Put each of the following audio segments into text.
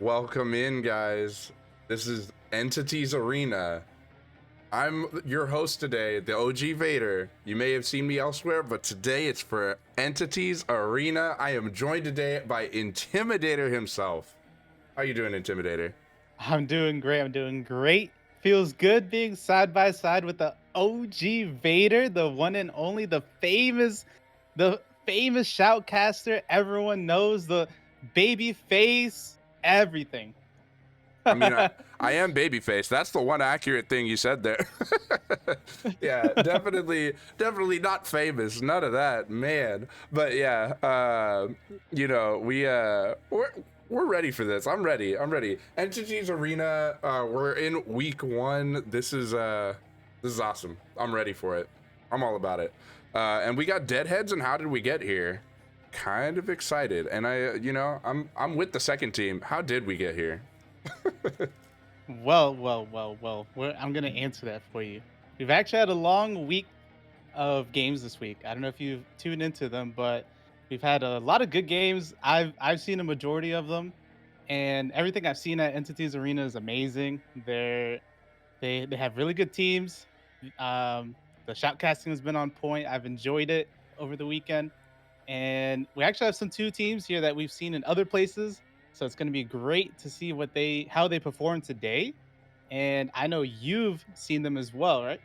Welcome in, guys. This is Entities Arena. I'm your host today, the OG Vader. You may have seen me elsewhere, but today it's for Entities Arena. I am joined today by Intimidator himself. How you doing, Intimidator? I'm doing great. I'm doing great. Feels good being side by side with the OG Vader, the one and only, the famous shoutcaster. Everyone knows the baby face, everything. I mean, I am babyface. That's the one accurate thing you said there. Yeah, definitely not famous. None of that, man. But yeah, we're ready for this. I'm ready. Entities Arena. We're in week 1. This is awesome. I'm ready for it. I'm all about it. And we got Deadheads. And how did we get here? Kind of excited. And I'm with the second team. How did we get here? Well. I'm gonna answer that for you. We've actually had a long week of games this week. I don't know if you've tuned into them, but we've had a lot of good games. I've seen a majority of them, and everything I've seen at Entities Arena is amazing. They have really good teams. The shoutcasting has been on point. I've enjoyed it over the weekend, and we actually have some two teams here that we've seen in other places. So it's going to be great to see how they perform today. And I know you've seen them as well, right?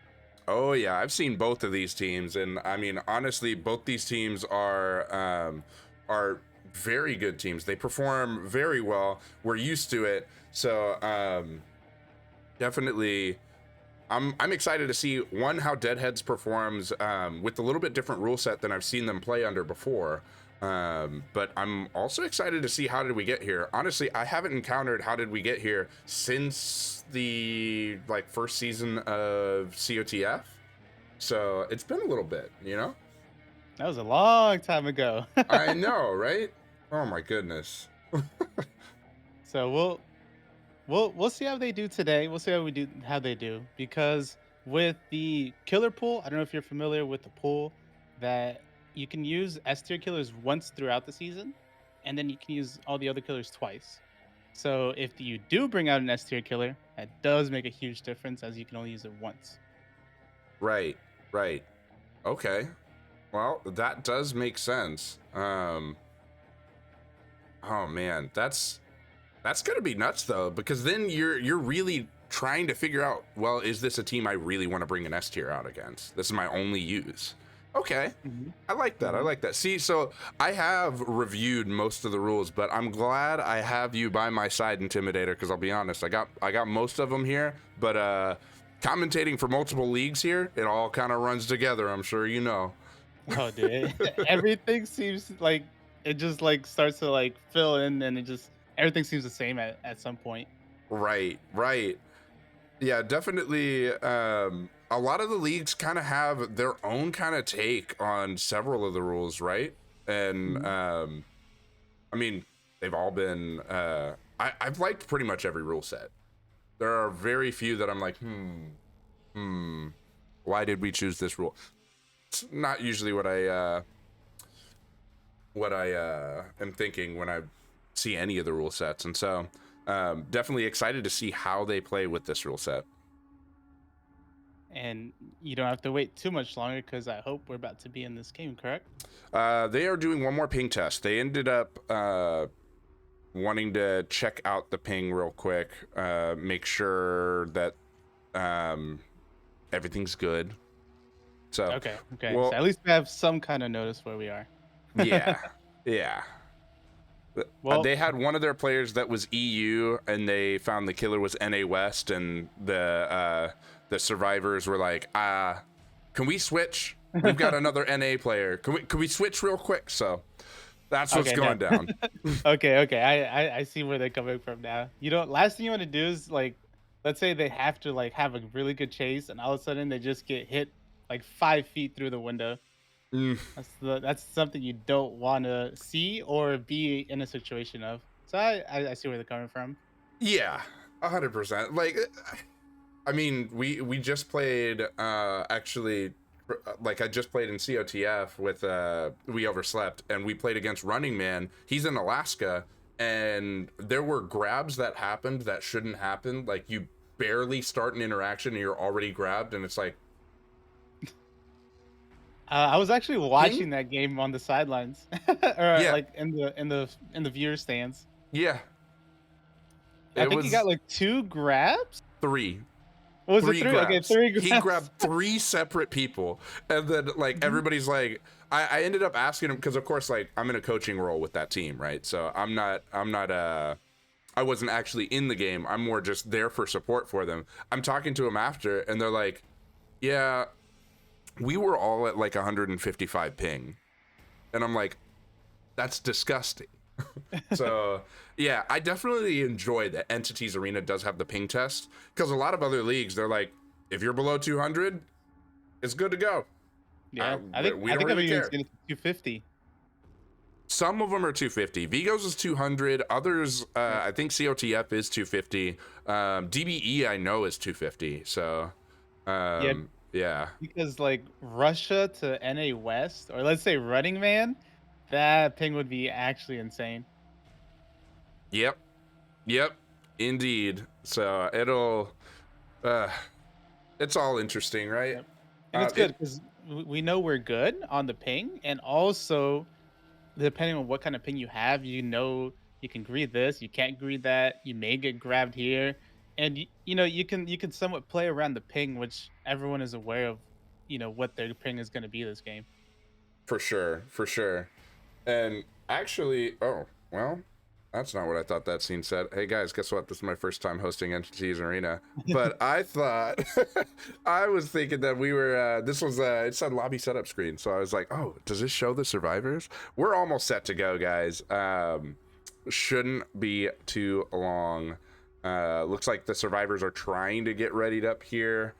Oh yeah, I've seen both of these teams, and I mean honestly, both these teams are very good teams. They perform very well. We're used to it, so definitely. I'm excited to see one how Deadheads performs with a little bit different rule set than I've seen them play under before. But I'm also excited to see how did we get here. Honestly, I haven't encountered how did we get here since the first season of COTF. So it's been a little bit, you know? That was a long time ago. I know, right? Oh my goodness. So we'll see how they do today. We'll see how they do because with the killer pool, I don't know if you're familiar with the pool that you can use S tier killers once throughout the season, and then you can use all the other killers twice. So if you do bring out an S tier killer, that does make a huge difference as you can only use it once. Right, right. Okay. Well, that does make sense. Oh man, that's gonna be nuts though, because then you're really trying to figure out, well, is this a team I really want to bring an S tier out against? This is my only use. Okay, hmm I like that. I hmm like that. See, so I have reviewed most of the rules, but I'm glad I have you by my side, Intimidator, because I'll be honest, I got most of them here, but commentating for multiple leagues here, it all kind of runs together. I'm sure you know. Oh, dude, everything seems like it just like starts to like fill in, and everything seems the same at some point. Right, right. Yeah, definitely. A lot of the leagues kind of have their own kind of take on several of the rules, right? And I mean, they've all been. I've liked pretty much every rule set. There are very few that I'm like, why did we choose this rule? It's not usually what I am thinking when I see any of the rule sets, and so definitely excited to see how they play with this rule set. And you don't have to wait too much longer because I hope we're about to be in this game, correct? They are doing one more ping test. They ended up wanting to check out the ping real quick, make sure that everything's good. So, Okay. So well, at least we have some kind of notice where we are. yeah, yeah. Well, They had one of their players that was EU, and they found the killer was NA West, and the survivors were like, can we switch? We've got another NA player. Can we switch real quick? So that's what's okay, going down. okay. I see where they're coming from now. You know, last thing you want to do is like, let's say they have to like have a really good chase, and all of a sudden they just get hit like 5 feet through the window. Mm, That's something you don't want to see or be in a situation of. So I see where they're coming from. yeah, 100%. Like, I mean, we just played actually, like I just played in COTF with we overslept, and we played against Running Man. He's in Alaska, and there were grabs that happened that shouldn't happen. Like you barely start an interaction and you're already grabbed, and it's like, I was actually ping? watching that game on the sidelines, or Yeah, like in the viewer stands. yeah. I It think he got was like 2 grabs. three. What was it, Three 3? Okay, grabs. 3 He grabs. grabbed three separate people, and then like Mhm. everybody's like, I ended up asking him because of course like I'm in a coaching role with that team, right? So I wasn't actually in the game. I'm more just there for support for them. I'm talking to him after, and they're like, yeah, we were all at like 155 ping, and I'm like, that's disgusting. So yeah, I definitely enjoy that Entities Arena does have the ping test, because a lot of other leagues they're like, if you're below 200, it's good to go. Yeah, We I don't think I've really even care. seen it to 250. Some of them are 250. Vigos is 200. Others, Yeah. I think COTF is 250. DBE I know is 250. So Yeah, yeah. because like Russia to NA West, or let's say Running Man, that ping would be actually insane. Yep. Yep. Indeed. So it'll uh it's all interesting, right? Yep. And it's It good because we know we're good on the ping, and also depending on what kind of ping you have, you know you can greet this, you can't greet that, you may get grabbed here, and you know you can somewhat play around the ping, which everyone is aware of. You know what their ping is going to be this game. for sure, for sure. And actually, oh, well, that's not what I thought that scene said. Hey guys, guess what? This is my first time hosting Entities Arena. But I thought, I was thinking that we were, this was, it said lobby setup screen. So I was like, oh, does this show the survivors? We're almost set to go, guys. Shouldn't be too long. Looks like the survivors are trying to get readied up here.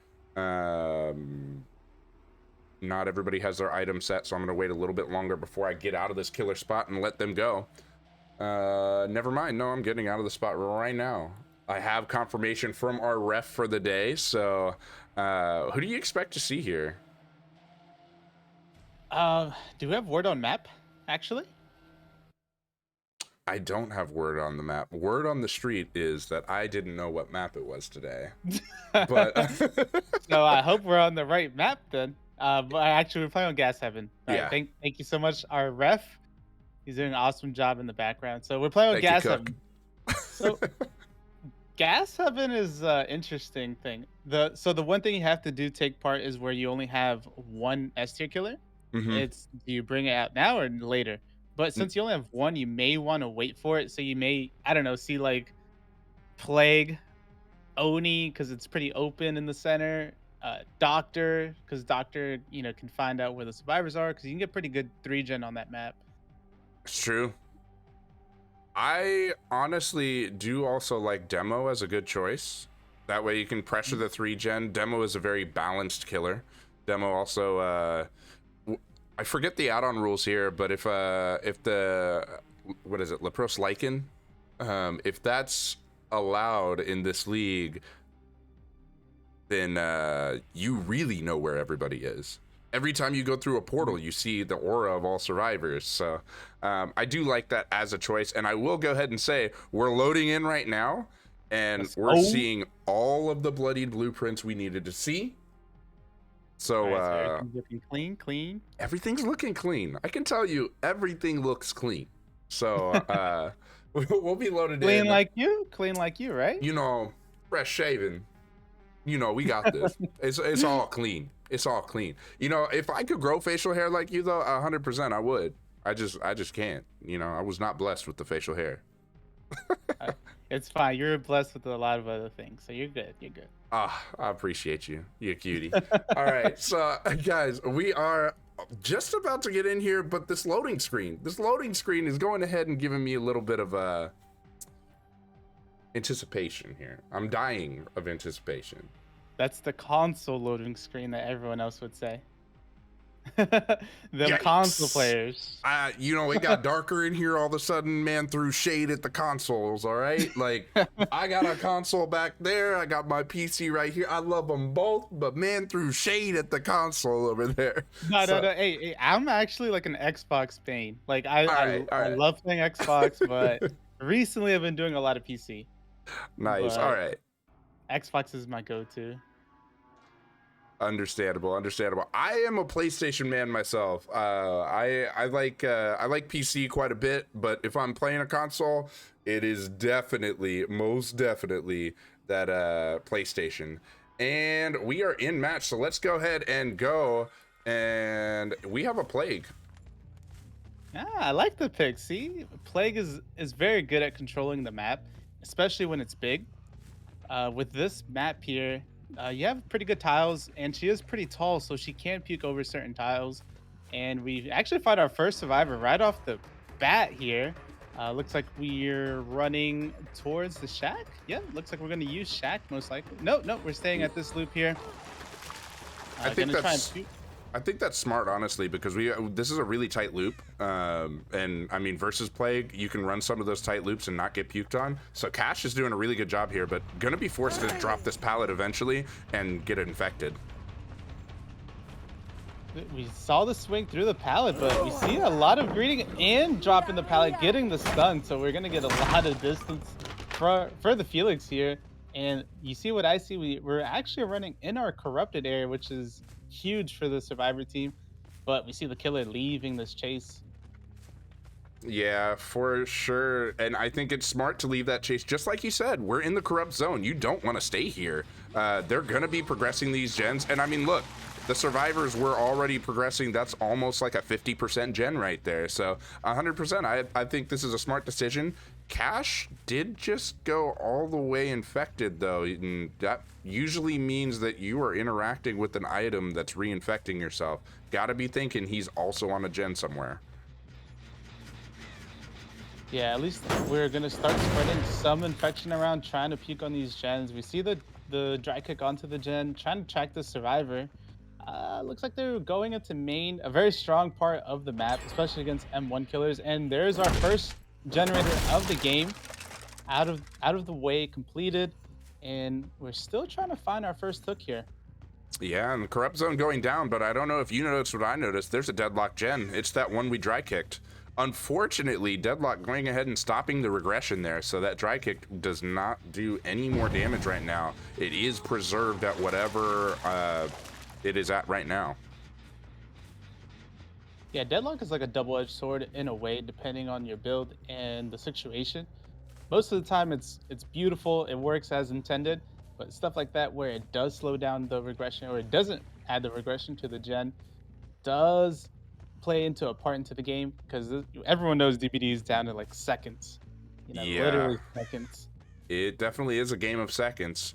Not everybody has their item set, so I'm gonna wait a little bit longer before I get out of this killer spot and let them go. Never mind. No, I'm getting out of the spot right now. I have confirmation from our ref for the day. So, who do you expect to see here? Do we have word on map actually? I don't have word on the map. Word on the street is that I didn't know what map it was today. But So I hope we're on the right map then. But actually, we're playing on Gas Heaven. All right, yeah, thank you so much, our ref. He's doing an awesome job in the background. So we're playing on thank you, Gas Cook. Heaven. So Gas Heaven is an interesting thing. The one thing you have to do take part is where you only have one S tier killer. Mm-hmm. It's do you bring it out now or later? But since you only have one, you may want to wait for it. So you may, I don't know, see like Plague, Oni because it's pretty open in the center. Doctor because Doctor can find out where the survivors are because you can get pretty good 3 gen on that map. It's true. I honestly do also like Demo as a good choice. That way you can pressure the 3 gen. Demo is a very balanced killer. Demo also I forget the add-on rules here, but if the what is it, Lepros Lichen? If that's allowed in this league, then you really know where everybody is. Every time you go through a portal, you see the aura of all survivors. So I do like that as a choice. And I will go ahead and say we're loading in right now, and Let's we're go. seeing all of the bloodied blueprints we needed to see. So, All right, so everything's looking clean. everything's looking clean. I can tell you everything looks clean. So we'll be loaded Clean in. clean like you, right? You know, fresh shaven. You know, we got this. It's all clean. It's all clean. You know, if I could grow facial hair like you though, 100% I would. I just can't. You know, I was not blessed with the facial hair. Uh, it's fine. You're blessed with a lot of other things, so you're good. You're good. Ah, I appreciate you. You a cutie. All right, so guys, we are just about to get in here, but this loading screen is going ahead and giving me a little bit of anticipation here. I'm dying of anticipation. That's the console loading screen that everyone else would say. Them console Yikes. players. You know, it got darker in here all of a sudden. Man threw shade at the consoles. All right, like I got a console back there. I got my PC right here. I love them both, but man threw shade at the console over there. No, So- no, no. Hey, I'm actually like an Xbox main. Like I All right. love playing Xbox, but Recently, I've been doing a lot of PC, Nice. All but right. Xbox is my go-to. Understandable, understandable. I am a PlayStation man myself. I like PC quite a bit, but if I'm playing a console, it is definitely, most definitely that PlayStation. And we are in match, so let's go ahead and go. And we have a plague. Yeah, I like the pick. See, Plague is very good at controlling the map, especially when it's big. With this map here, you have pretty good tiles, and she is pretty tall, so she can puke over certain tiles. And we actually find our first survivor right off the bat here. Looks like we're running towards the shack. Yeah, looks like we're going to use shack most likely. No, no, we're staying at this loop here. I think Gonna try and that's puke. I think that's smart, honestly, because this is a really tight loop, and I mean versus Plague, you can run some of those tight loops and not get puked on. So Cash is doing a really good job here, but gonna be forced to drop this pallet eventually and get infected. We saw the swing through the pallet, but we see a lot of greeting and dropping the pallet, getting the stun. So we're gonna get a lot of distance for the Felix here. And you see what I see? We're actually running in our corrupted area, which is huge for the survivor team. But we see the killer leaving this chase. Yeah, for sure. And I think it's smart to leave that chase. Just like you said, we're in the corrupt zone. You don't want to stay here. They're going to be progressing these gens. And I mean, look, the survivors were already progressing. That's almost like a 50% gen right there. So 100%. I think this is a smart decision. Cash did just go all the way infected, though. And that usually means that you are interacting with an item that's reinfecting yourself. Got to be thinking he's also on a gen somewhere. Yeah, at least we're gonna start spreading some infection around, trying to puke on these gens. We see the dry kick onto the gen, trying to track the survivor. Looks like they're going into main, a very strong part of the map, especially against M1 killers. And there's our first generator of the game, out of the way, completed, and we're still trying to find our first hook here. Yeah, and the corrupt zone going down, but I don't know if you noticed what I noticed. There's a deadlock gen. It's that one we dry kicked. Unfortunately, deadlock going ahead and stopping the regression there, so that dry kick does not do any more damage right now. It is preserved at whatever it is at right now. Yeah, deadlock is like a double-edged sword in a way, depending on your build and the situation. Most of the time, it's beautiful, it works as intended, but stuff like that where it does slow down the regression or it doesn't add the regression to the gen does play into a part into the game, because everyone knows DBD is down to like seconds, Yeah, literally seconds. it definitely is a game of seconds.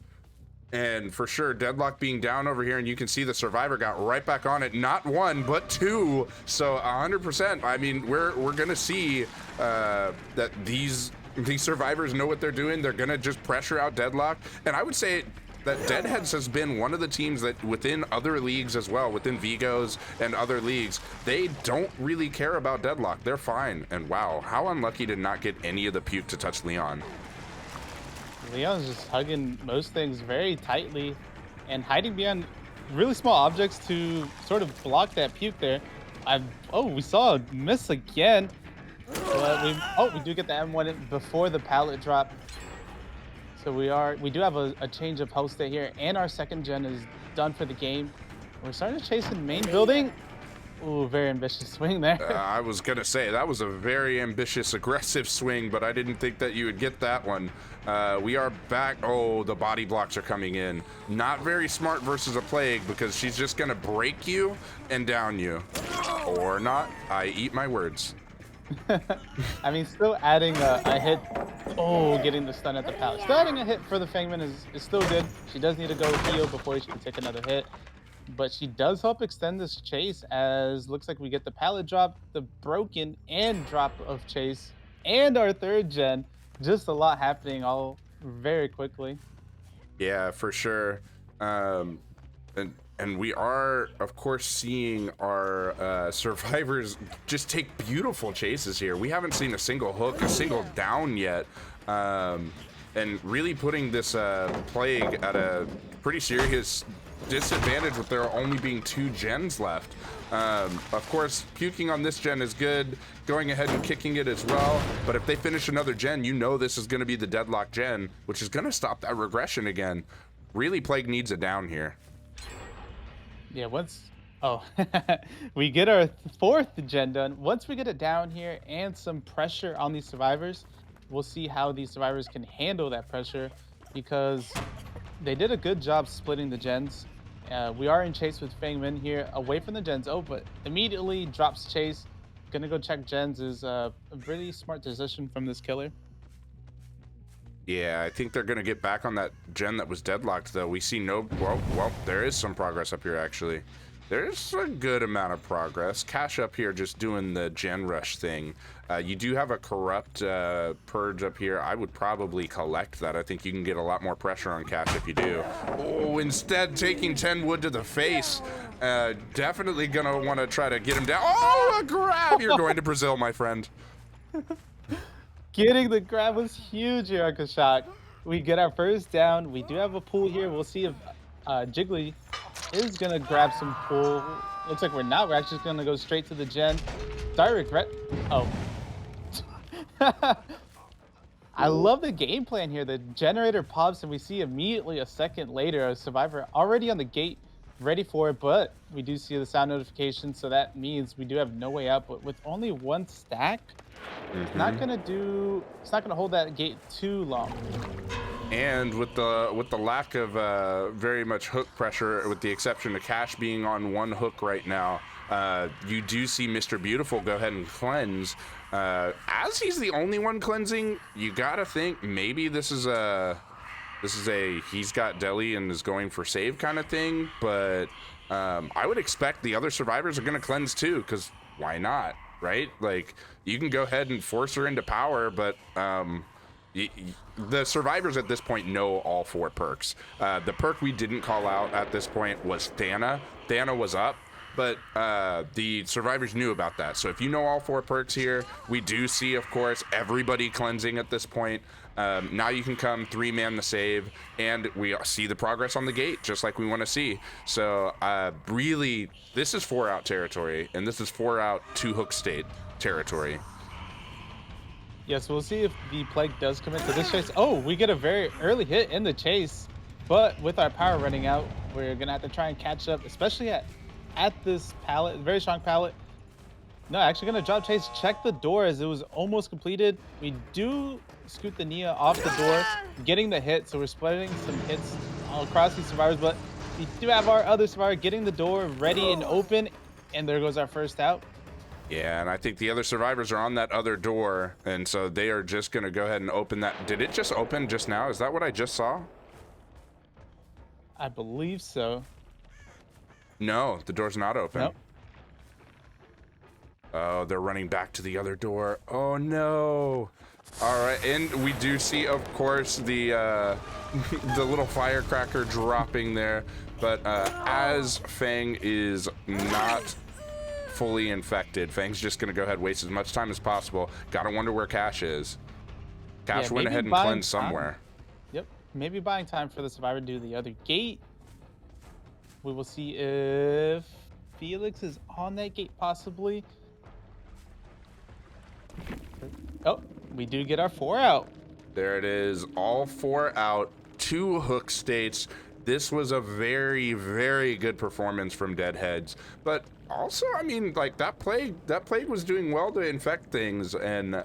And for sure, deadlock being down over here, and you can see the survivor got right back on it, not one but two. So 100%. I mean, we're gonna see that these survivors know what they're doing. They're gonna just pressure out deadlock, and I would say that Deadheads has been one of the teams that within other leagues as well, within Vigos and other leagues, they don't really care about deadlock. They're fine. And wow, how unlucky to not get any of the puke to touch Leon. Leon's just hugging most things very tightly and hiding behind really small objects to sort of block that puke there. We saw a miss again. But we do get the M1 before the pallet drop. So we do have a change of host state here, and our second gen is done for the game. We're starting to chase in main building. Ooh, very ambitious swing there. I was gonna say that was a very ambitious, aggressive swing, but I didn't think that you would get that one. We are back. Oh, the body blocks are coming in. Not very smart versus a plague, because she's just gonna break you and down you, or not. I eat my words. I mean, still adding a hit. Oh, getting the stun at the pallet. Still adding a hit for the Fangman is still good. She does need to go heal before she can take another hit. But she does help extend this chase, as looks like we get the pallet drop, the broken and drop of chase, and our third gen. Just a lot happening all very quickly. Yeah, for sure. And we are, of course, seeing our survivors just take beautiful chases here. We haven't seen a single hook, a single down yet. And really putting this plague at a pretty serious disadvantage with there only being 2 gens left. Of course, puking on this gen is good, going ahead and kicking it as well, but if they finish another gen, you know this is going to be the deadlock gen, which is going to stop that regression again. Really, Plague needs it down here. Yeah, oh, we get our fourth gen done. Once we get it down here and some pressure on these survivors, we'll see how these survivors can handle that pressure because they did a good job splitting the gens. We are in chase with Fang Min here, away from the gens. Oh, but immediately drops chase. Gonna go check gens is a really smart decision from this killer. Yeah, I think they're going to get back on that gen that was deadlocked, though. We see no... Well, there is some progress up here, actually. There's a good amount of progress. Cash up here just doing the gen rush thing. You do have a corrupt purge up here. I would probably collect that. I think you can get a lot more pressure on Cash if you do. Oh, instead taking 10 wood to the face. Definitely going to want to try to get him down. Oh, a grab! You're going to Brazil, my friend. Getting the grab was huge here on Kashak. We get our first down. We do have a pool here. We'll see if Jiggly is going to grab some pool. Looks like we're not. We're actually going to go straight to the gen. Sorry, regret. Oh. I love the game plan here. The generator pops and we see immediately a second later a survivor already on the gate ready for it, but we do see the sound notification, so that means we do have no way out. But with only one stack, it's not gonna hold that gate too long. And with the lack of very much hook pressure, with the exception of Cash being on one hook right now, you do see Mr. Beautiful go ahead and cleanse. As he's the only one cleansing, you gotta think maybe this is a he's got deli and is going for save kind of thing. But I would expect the other survivors are gonna cleanse too, because why not, right? Like, you can go ahead and force her into power, but the survivors at this point know all 4 perks. The perk we didn't call out at this point was Thana. Thana was up, but the survivors knew about that. So if you know all 4 perks here, we do see, of course, everybody cleansing at this point. Now you can come 3-man the save, and we see the progress on the gate, just like we want to see. So really, this is 4-out territory, and this is 4-out 2-hook state territory. Yes, we'll see if the Plague does commit to this chase. Oh, we get a very early hit in the chase, but with our power running out, we're gonna have to try and catch up, especially at this pallet, very strong pallet. No, actually gonna drop chase. Check the door as it was almost completed. We do scoot the Nia off the door, getting the hit, so we're splitting some hits all across these survivors, but we do have our other survivor getting the door ready and open, and there goes our first out. Yeah, and I think the other survivors are on that other door, and so they are just going to go ahead and open that. Did it just open just now? Is that what I just saw? I believe so. No, the door's not open. Nope. Oh, they're running back to the other door. Oh, no. All right, and we do see, of course, the the little firecracker dropping there, but as Fang is not fully infected, Fang's just gonna go ahead and waste as much time as possible. Gotta wonder where Cash is. Cash went ahead and cleansed somewhere. Yep, maybe buying time for the survivor to do the other gate. We will see if Felix is on that gate, possibly. Oh, we do get our 4 out. There it is, all 4 out, 2 hook states. This was a very, very good performance from Deadheads, but also, I mean, like, that plague was doing well to infect things, and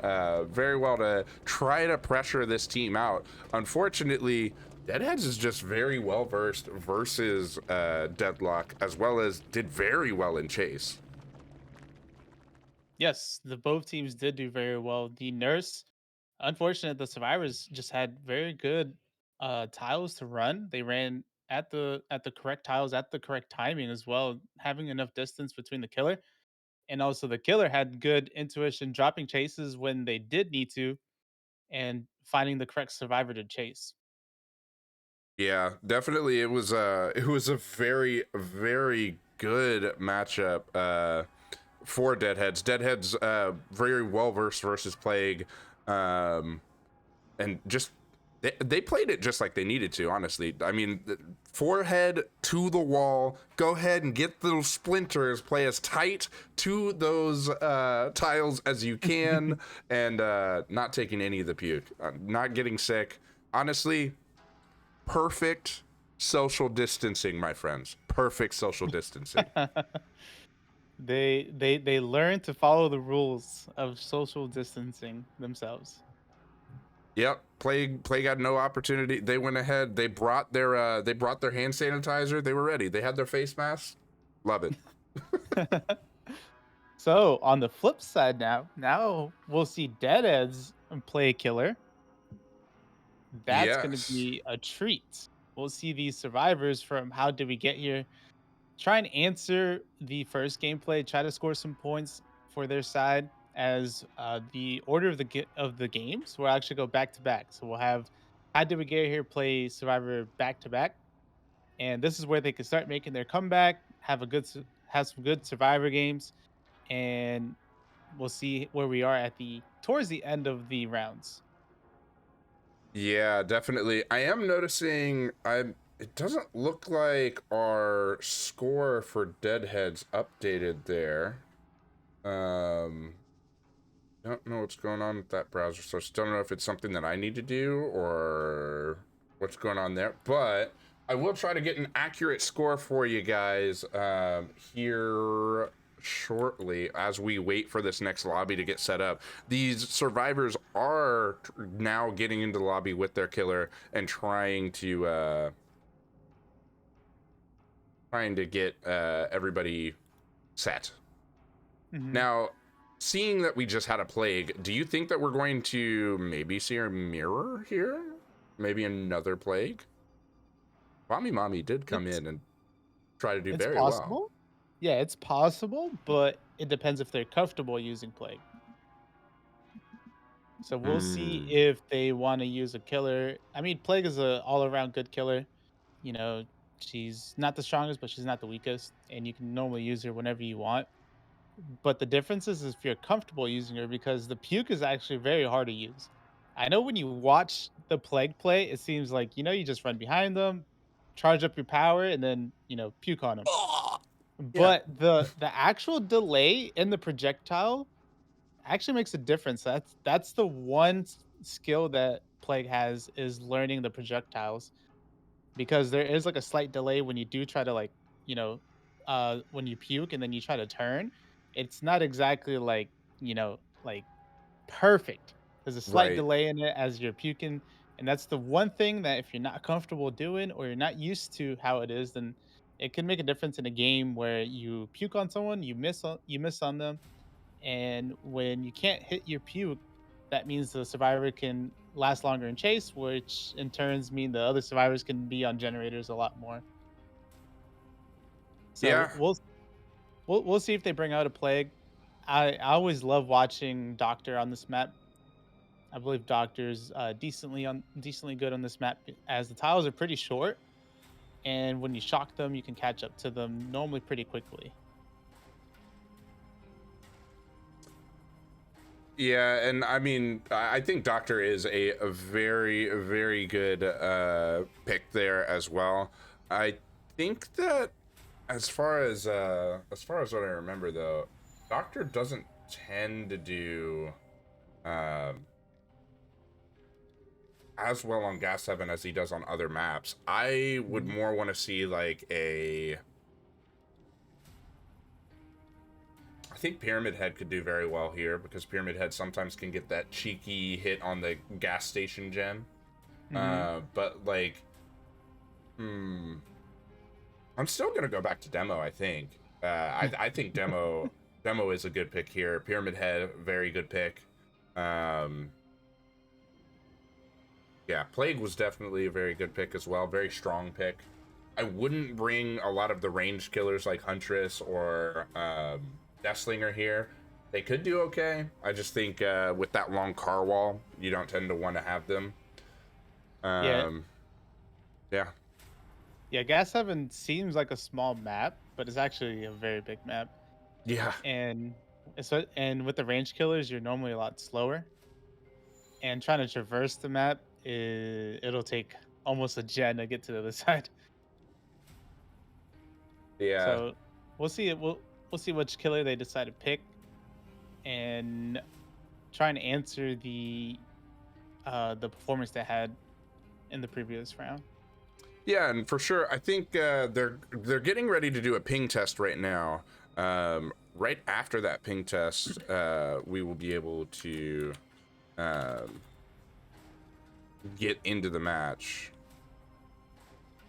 very well to try to pressure this team out. Unfortunately, Deadheads is just very well versed versus Deadlock, as well as did very well in chase. Yes, the both teams did do very well. The nurse, unfortunate, the survivors just had very good tiles to run. They ran at the correct tiles at the correct timing as well, having enough distance between the killer. And also the killer had good intuition, dropping chases when they did need to, and finding the correct survivor to chase. Yeah, definitely. It was a very, very good matchup for Deadheads. Deadheads very well versed versus Plague, and just They played it just like they needed to, honestly. I mean, forehead to the wall. Go ahead and get those splinters. Play as tight to those tiles as you can, and not taking any of the puke. Not getting sick. Honestly, perfect social distancing, my friends. Perfect social distancing. They learn to follow the rules of social distancing themselves. Yep, Plague had no opportunity. They went ahead. They brought their hand sanitizer. They were ready. They had their face masks. Love it. So on the flip side now we'll see Deadheads play a killer. That's gonna Yes. be a treat. We'll see these survivors from How Did We Get Here try and answer the first gameplay, try to score some points for their side as the order of the games will actually go back to back. So we'll have How Did We Get Here play Survivor back to back, and this is where they can start making their comeback, have some good Survivor games, and we'll see where we are at the towards the end of the rounds. Yeah, definitely. I am noticing it doesn't look like our score for Deadheads updated there. Um don't know what's going on with that browser, so I still don't know if it's something that I need to do or what's going on there. But I will try to get an accurate score for you guys here shortly as we wait for this next lobby to get set up. These survivors are now getting into the lobby with their killer and trying to get everybody set. Mhm. Now, seeing that we just had a plague, do you think that we're going to maybe see a mirror here? Maybe another plague? Mommy Mommy did come It's in and try to do it's very well. possible. Yeah, it's possible, but it depends if they're comfortable using plague. So we'll see Hmm. if they want to use a killer. I mean, Plague is a all around good killer. You know, she's not the strongest, but she's not the weakest, and you can normally use her whenever you want. But the difference is if you're comfortable using her because the puke is actually very hard to use. I know when you watch the Plague play, it seems like you just run behind them, charge up your power, and then puke on them. Yeah. But the actual delay in the projectile actually makes a difference. That's the one skill that Plague has is learning the projectiles because there is like a slight delay when you do try to you know, when you puke and then you try to turn. It's not exactly like perfect. There's a slight Right. delay in it as you're puking, and that's the one thing that if you're not comfortable doing or you're not used to how it is, then it can make a difference in a game where you puke on someone, you miss on them, and when you can't hit your puke, that means the survivor can last longer in chase, which in turns mean the other survivors can be on generators a lot more. So Yeah. we'll see if they bring out a plague. I always love watching Doctor on this map. I believe Doctor's decently good on this map as the tiles are pretty short, and when you shock them, you can catch up to them normally pretty quickly. Yeah, and I mean, I think Doctor is a very, very good pick there as well. I think that as far as what I remember though, Doctor doesn't tend to do um as well on Gas 7 as he does on other maps. I would Mhm. more want to see like a I think Pyramid Head could do very well here because Pyramid Head sometimes can get that cheeky hit on the gas station gem. Mhm. But like, hmm, I'm still gonna go back to Demo. I think. I think Demo is a good pick here. Pyramid Head, very good pick. Um, yeah, Plague was definitely a very good pick as well. Very strong pick. I wouldn't bring a lot of the range killers like Huntress or Deathslinger here. They could do okay. I just think with that long car wall, you don't tend to want to have them. Yeah, Um, yeah, yeah. Gas Heaven seems like a small map, but it's actually a very big map. yeah, And and with the range killers, you're normally a lot slower. And trying to traverse the map it'll take almost a gen to get to the other side. Yeah. So we'll see. We'll see which killer they decide to pick and try and answer the performance they had in the previous round. Yeah, and for sure, I think they're getting ready to do a ping test right now. Right after that ping test, we will be able to um, get into the match.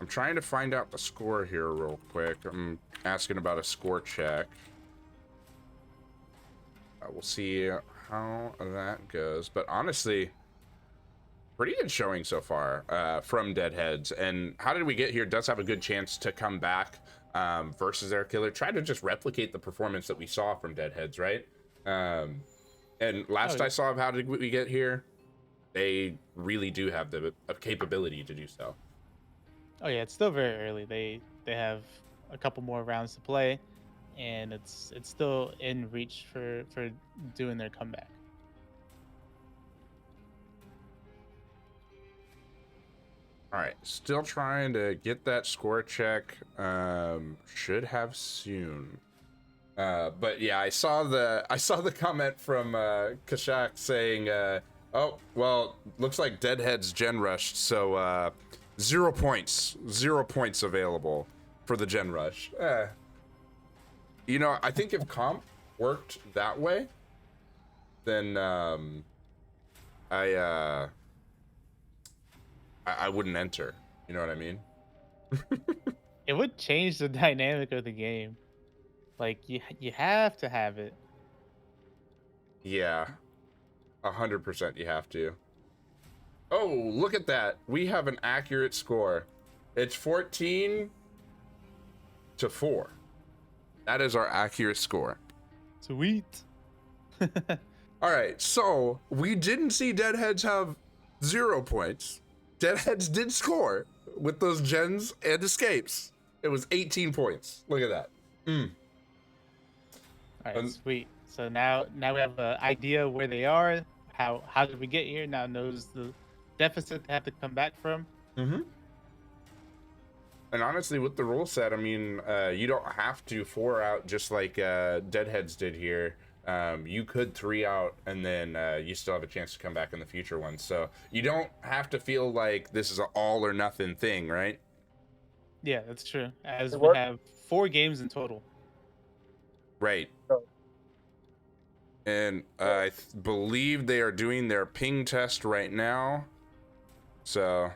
I'm trying to find out the score here real quick. I'm asking about a score check. We'll see how that goes. But honestly, pretty good showing so far from Deadheads. And How Did We Get Here does have a good chance to come back versus their killer. Try to just replicate the performance that we saw from Deadheads, right? And last Oh, I saw of How Did We Get Here, they really do have the capability to do so. oh yeah, it's still very early. They have a couple more rounds to play, and it's still in reach for doing their comeback. All right, still trying to get that score check. Should have soon. But yeah, I saw the comment from Kashak saying, "Oh well, looks like Deadhead's gen rushed, so 0 points, 0 points available for the gen rush." You know, I think if comp worked that way, then I uh, I wouldn't enter. You know what I mean? It would change the dynamic of the game. Like you have to have it. Yeah, 100% you have to. Oh, look at that. We have an accurate score. It's 14 to 4. That is our accurate score. Sweet. All right, so we didn't see Deadheads have 0 points. Deadheads did score with those gens and escapes. It was 18 points. Look at that. All right, And, sweet. So now we have an idea where they are. How did we get here? Now knows the deficit they have to come back from. mm-hmm. And honestly, with the rule set, I mean, you don't have to 4 out just like Deadheads did here. You could 3 out, and then you still have a chance to come back in the future ones. So you don't have to feel like this is an all or nothing thing, right? Yeah, that's true. As It we worked. have 4 games in total. Right. And I believe they are doing their ping test right now. So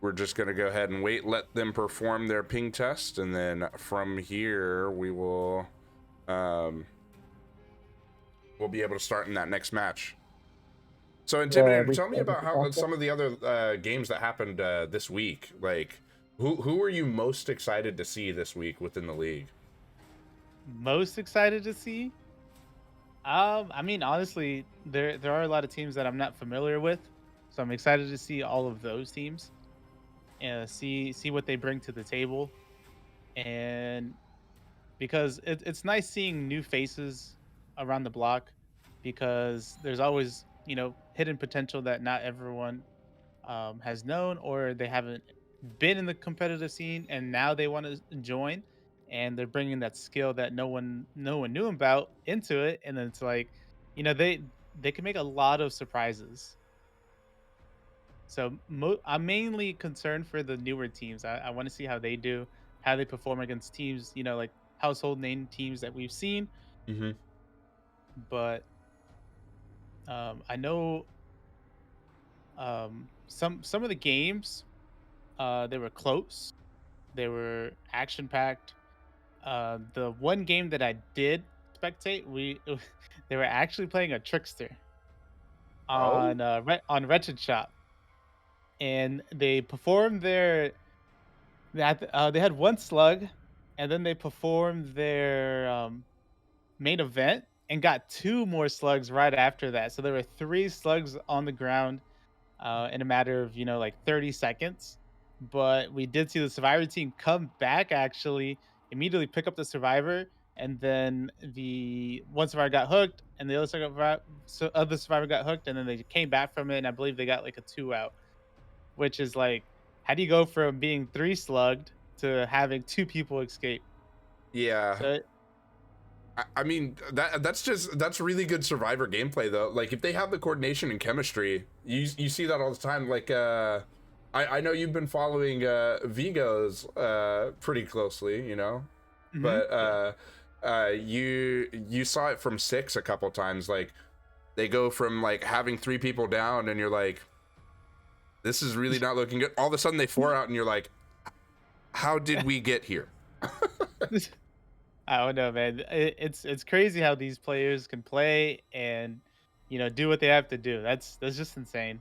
we're just going to go ahead and wait, let them perform their ping test. And then from here, we will we'll be able to start in that next match. So Intimidator, tell me about how some of the other games that happened this week. Like, who are you most excited to see this week within the league? Most excited to see? I mean, honestly, there are a lot of teams that I'm not familiar with, so I'm excited to see all of those teams and see what they bring to the table. And because it's nice seeing new faces around the block, because there's always hidden potential that not everyone has known, or they haven't been in the competitive scene and now they want to join, and they're bringing that skill that no one knew about into it, and then it's like they can make a lot of surprises. So I'm mainly concerned for the newer teams. I want to see how they do, how they perform against teams, like household name teams that we've seen. Mm-hmm. But I know some of the games, they were close, they were action packed. The one game that I did spectate, they were actually playing a trickster Oh, on Wretched Shop, and they performed they had one slug, and then they performed their main event and got 2 more slugs right after that. So there were 3 slugs on the ground in a matter of like 30 seconds. But we did see the survivor team come back, actually immediately pick up the survivor, and then the one survivor got hooked and the other survivor got hooked, and then they came back from it, and I believe they got like a 2 out. which is like, how do you go from being three slugged to having two people escape? Yeah. So I mean that's really good Survivor gameplay though. Like if they have the coordination and chemistry, you see that all the time. Like I know you've been following Vigo's pretty closely, you know, but yeah. you saw it from Six a couple times. Like they go from like having three people down, and you're like, this is really not looking good. All of a sudden they four out, and you're like, how did we get here? I don't know, man. It's crazy how these players can play and do what they have to do. That's just insane.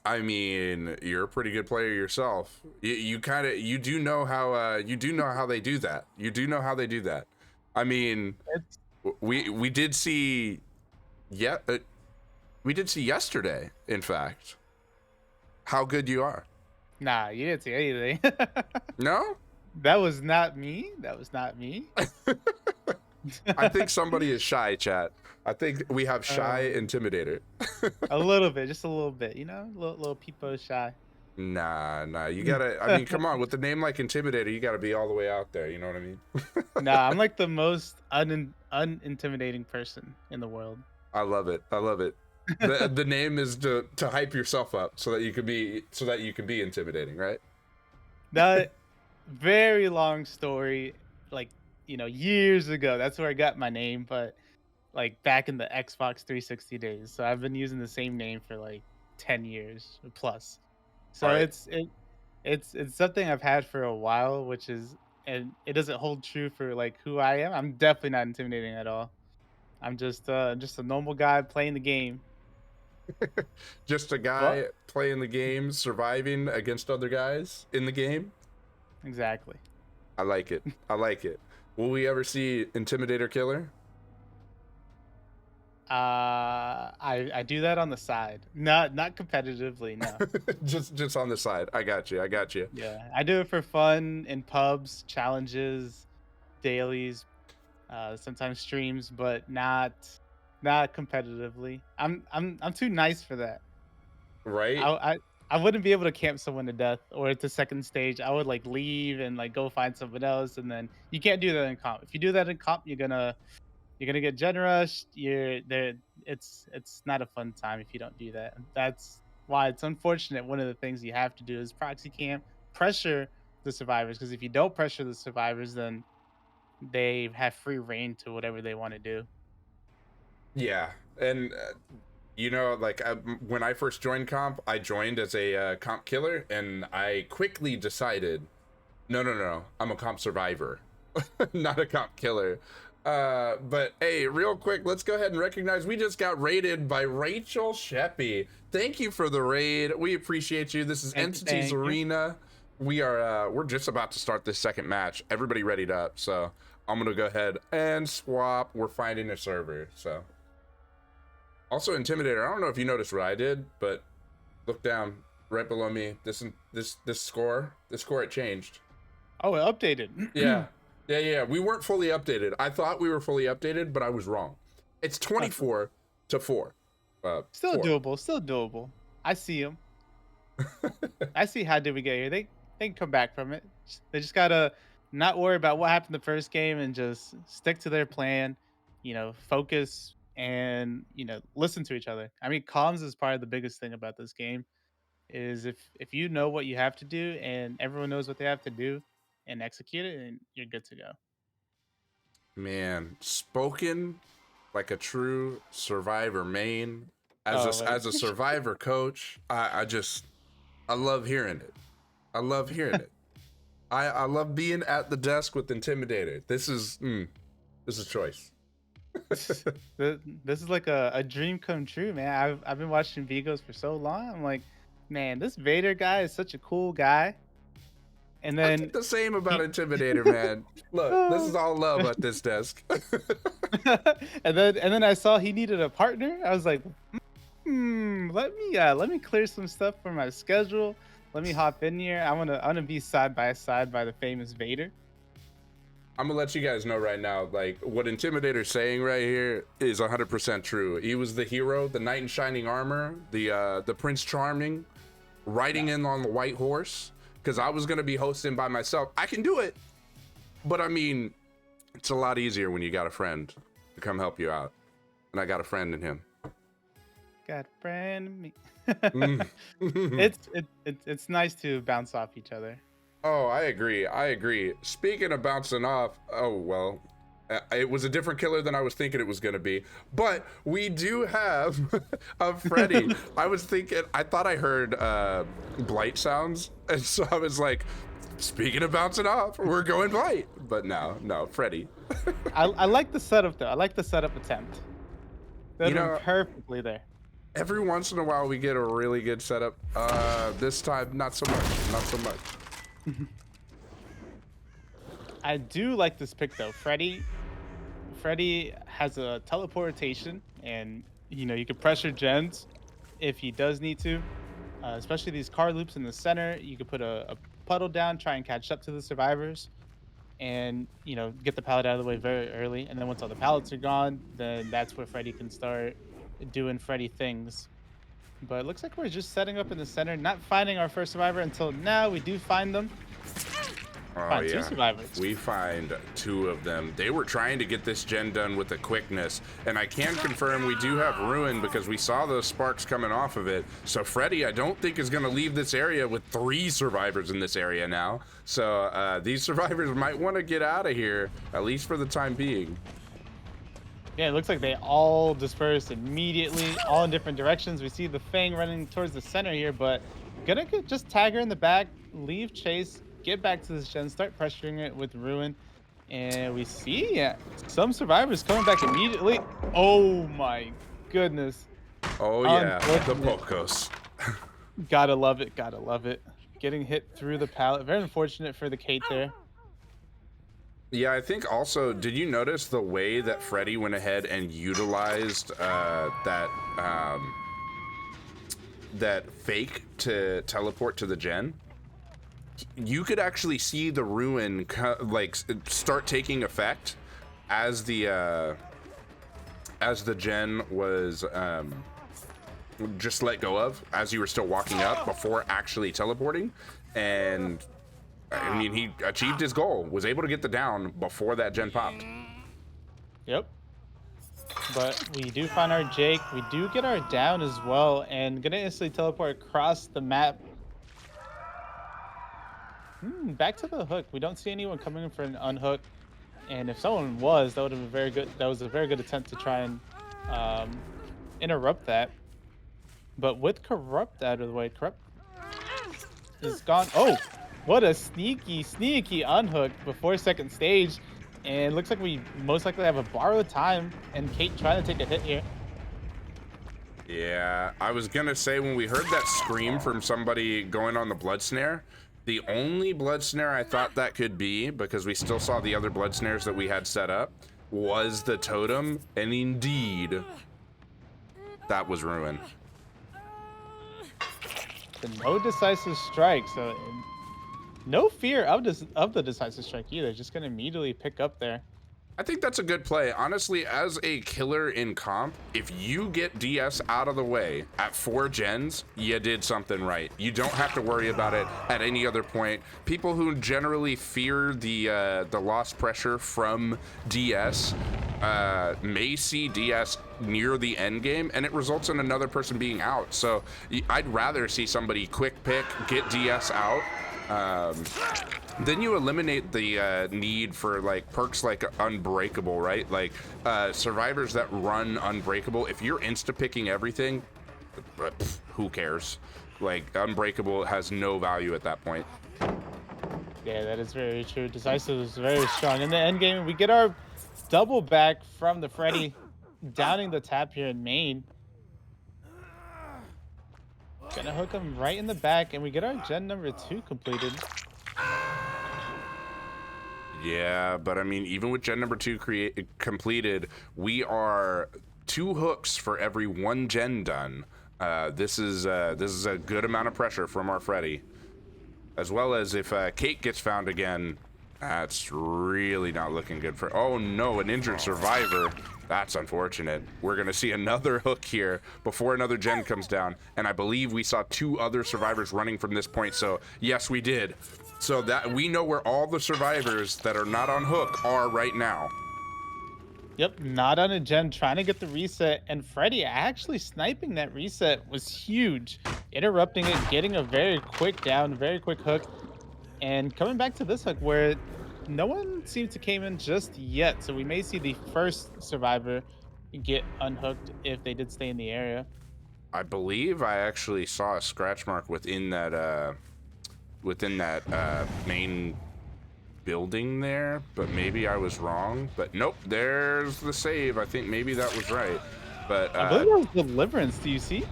I mean, you're a pretty good player yourself. You kind of you do know how they do that. You do know how they do that. I mean, It's we did see we did see yesterday, in fact, how good you are. nah, you didn't see anything. No? That was not me. That was not me. I think somebody is shy, chat. I think we have shy Um, intimidator. a little bit, just a little bit. Little people shy. Nah, you gotta, I mean, come on, with a name like Intimidator, you gotta be all the way out there, you know what I mean? Nah, I'm like the most unintimidating person in the world. I love it. I love it. The name is to hype yourself up so that you can be intimidating, right? That very long story, like years ago. That's where I got my name, but like back in the Xbox 360 days. So I've been using the same name for like 10 years plus. All So right. it's something I've had for a while, which is and it doesn't hold true for like who I am. I'm definitely not intimidating at all. I'm just a normal guy playing the game. Just a But guy playing the game, surviving against other guys in the game. exactly. I like it. I like it. Will we ever see Intimidator Killer? I do that on the side. Not competitively, no. just on the side. I got you. I got you. Yeah, I do it for fun in pubs, challenges, dailies, sometimes streams, but not competitively. I'm too nice for that. Right? I wouldn't be able to camp someone to death or at the second stage. I would like leave and like go find someone else, and then you can't do that in comp. If you do that in comp, you're gonna get gen rushed. You're there. It's not a fun time if you don't do that. That's why it's unfortunate. One of the things you have to do is proxy camp, pressure the survivors. Because if you don't pressure the survivors, then they have free reign to whatever they want to do. Yeah. And you know, like when I first joined comp, I joined as a comp killer, and I quickly decided, no, I'm a comp survivor, not a comp killer. But hey, real quick, let's go ahead and recognize we just got raided by Rachel Sheppy. Thank you for the raid. We appreciate you. This is Entities Thank you. Arena. We're just about to start this second match. Everybody readied up, so I'm gonna go ahead and swap. We're finding a server, so. Also, Intimidator, I don't know if you noticed what I did, but look down right below me. This score, it changed. Oh, it updated. Yeah. Yeah. We weren't fully updated. I thought we were fully updated, but I was wrong. It's 24 to 4. Still 4. doable. Still doable. I see them. I see how did we get here. They can come back from it. They just gotta not worry about what happened the first game and just stick to their plan. Focus and listen to each other. I mean, comms is probably the biggest thing about this game. Is if you know what you have to do and everyone knows what they have to do and execute it, and you're good to go. Man, spoken like a true survivor main. Oh As man. a survivor coach, I love hearing it. I love hearing it. I love being at the desk with Intimidator. This is choice. This is like a dream come true, man. I've been watching Vigos for so long. I'm like, man, this Vader guy is such a cool guy. And I then think the same about he, Intimidator, man. Look, this is all love at this desk. and then I saw he needed a partner. I was like, let me clear some stuff for my schedule. Let me hop in here. I wanna be side by side by the famous Vader. I'm gonna let you guys know right now, like what Intimidator's saying right here is 100% true. He was the hero, the knight in shining armor, the Prince Charming, riding in on the white horse, because I was gonna be hosting by myself. I can do it, but I mean, it's a lot easier when you got a friend to come help you out, and I got a friend in him. Got a friend in me. Mm. It's nice to bounce off each other. Oh, I agree. I agree. Speaking of bouncing off, oh, well, it was a different killer than I was thinking it was going to be. But we do have a Freddy. I thought I heard blight sounds. And so I was like, speaking of bouncing off, we're going blight. But no, Freddy. I like the setup, though. I like the setup attempt. They're You know, perfectly there. every once in a while we get a really good setup. This time, not so much. Not so much. I do like this pick, though. Freddy has a teleportation, and you can pressure gens if he does need to. Especially these car loops in the center, you could put a puddle down, try and catch up to the survivors, and get the pallet out of the way very early. And then once all the pallets are gone, then that's where Freddy can start doing Freddy things. But it looks like we're just setting up in the center, not finding our first survivor until now. We do find them. Oh, Find yeah. 2 survivors. We find 2 of them. They were trying to get this gen done with a quickness, and I can confirm we do have Ruin because we saw those sparks coming off of it. So Freddy, I don't think, is going to leave this area with 3 survivors in this area now. So these survivors might want to get out of here, at least for the time being. Yeah, it looks like they all dispersed immediately, all in different directions. We see the Fang running towards the center here, but gonna just tag her in the back, leave chase, get back to this gen, start pressuring it with Ruin. And we see some survivors coming back immediately. Oh my goodness. Oh yeah, the Pocos. Gotta love it, gotta love it. Getting hit through the pallet. Very unfortunate for the Kate there. Yeah, I think also, did you notice the way that Freddy went ahead and utilized that fake to teleport to the gen? You could actually see the Ruin start taking effect as the gen was just let go of as you were still walking up before actually teleporting. And I mean, he achieved his goal, was able to get the down before that gen popped. Yep. But we do find our Jake. We do get our down as well, and gonna instantly teleport across the map. Back to the hook. We don't see anyone coming in for an unhook, and if someone was, that would have been very good. That was a very good attempt to try and interrupt that. But with Corrupt out of the way, Corrupt is gone. Oh, what a sneaky unhook before second stage. And it looks like we most likely have a borrowed time, and Kate trying to take a hit here. Yeah, I was gonna say, when we heard that scream from somebody going on the blood snare, the only blood snare I thought that could be, because we still saw the other blood snares that we had set up, was the totem, and indeed, that was Ruin. No decisive strike, so no fear of the decisive strike either. Just gonna immediately pick up there. I think that's a good play. Honestly, as a killer in comp, if you get DS out of the way at 4 gens, you did something right. You don't have to worry about it at any other point. People who generally fear the lost pressure from DS may see DS near the end game, and it results in another person being out. So I'd rather see somebody quick pick, get DS out. Then you eliminate the need for perks like Unbreakable, right? Like survivors that run Unbreakable. If you're insta-picking everything, who cares? Like, Unbreakable has no value at that point. Yeah, that is very true. Decisive is very strong. In the end game, we get our double back from the Freddy, downing the tap here in main. Gonna hook him right in the back, and we get our gen number 2 completed. Yeah, but I mean, even with gen number 2 completed, we are 2 hooks for every 1 gen done. This is a good amount of pressure from our Freddy, as well as if Kate gets found again, That's really not looking good for... Oh no, an injured survivor. That's unfortunate. We're gonna see another hook here before another gen comes down, and I believe we saw 2 other survivors running from this point, so yes, we did. So that we know where all the survivors that are not on hook are right now. Yep, not on a gen, trying to get the reset, and Freddy actually sniping that reset was huge, interrupting it, getting a very quick down, very quick hook, and coming back to this hook where no one seems to came in just yet. So we may see the first survivor get unhooked if they did stay in the area. I believe I actually saw a scratch mark within that main building there, but maybe I was wrong. But nope, there's the save. I think maybe that was right. But I believe that was Deliverance. Do you see?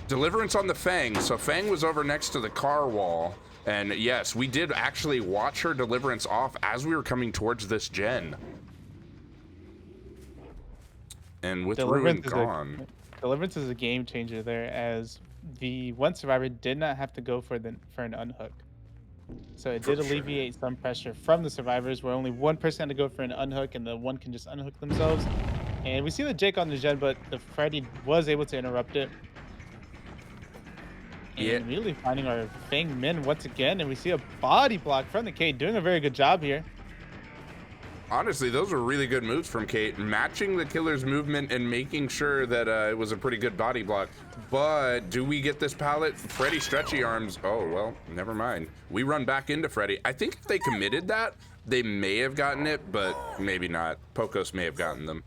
Deliverance on the Fang. So Fang was over next to the car wall. And yes, we did actually watch her Deliverance off as we were coming towards this gen. And with Ruin Deliverance is gone. Deliverance is a game changer there, as the one survivor did not have to go for an unhook. So it For did sure. alleviate some pressure from the survivors, where only one person had to go for an unhook, and the one can just unhook themselves. And we see the Jake on the gen, but the Freddy was able to interrupt it. Yeah, And immediately finding our Fang Min once again, and we see a body block from the K, doing a very good job here. honestly, those were really good moves from Kate, matching the killer's movement and making sure that it was a pretty good body block. But do we get this pallet? Freddy stretchy arms. Oh, well, never mind. We run back into Freddy. I think if they committed that, they may have gotten it, but maybe not. Pocos may have gotten them.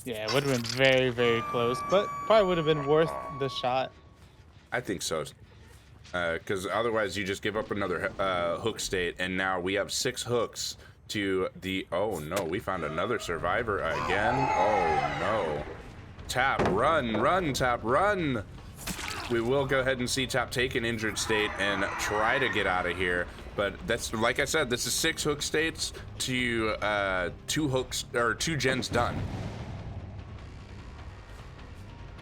Yeah, it would have been very, very close, but probably would have been worth the shot. I think so. Because otherwise you just give up another hook state, and now we have 6 hooks to the... Oh, no, we found another survivor again. Oh, no. Tap, run, Tap, run. We will go ahead and see Tap take an injured state and try to get out of here. But that's, like I said, this is 6 hook states to 2 hooks, or 2 gens done.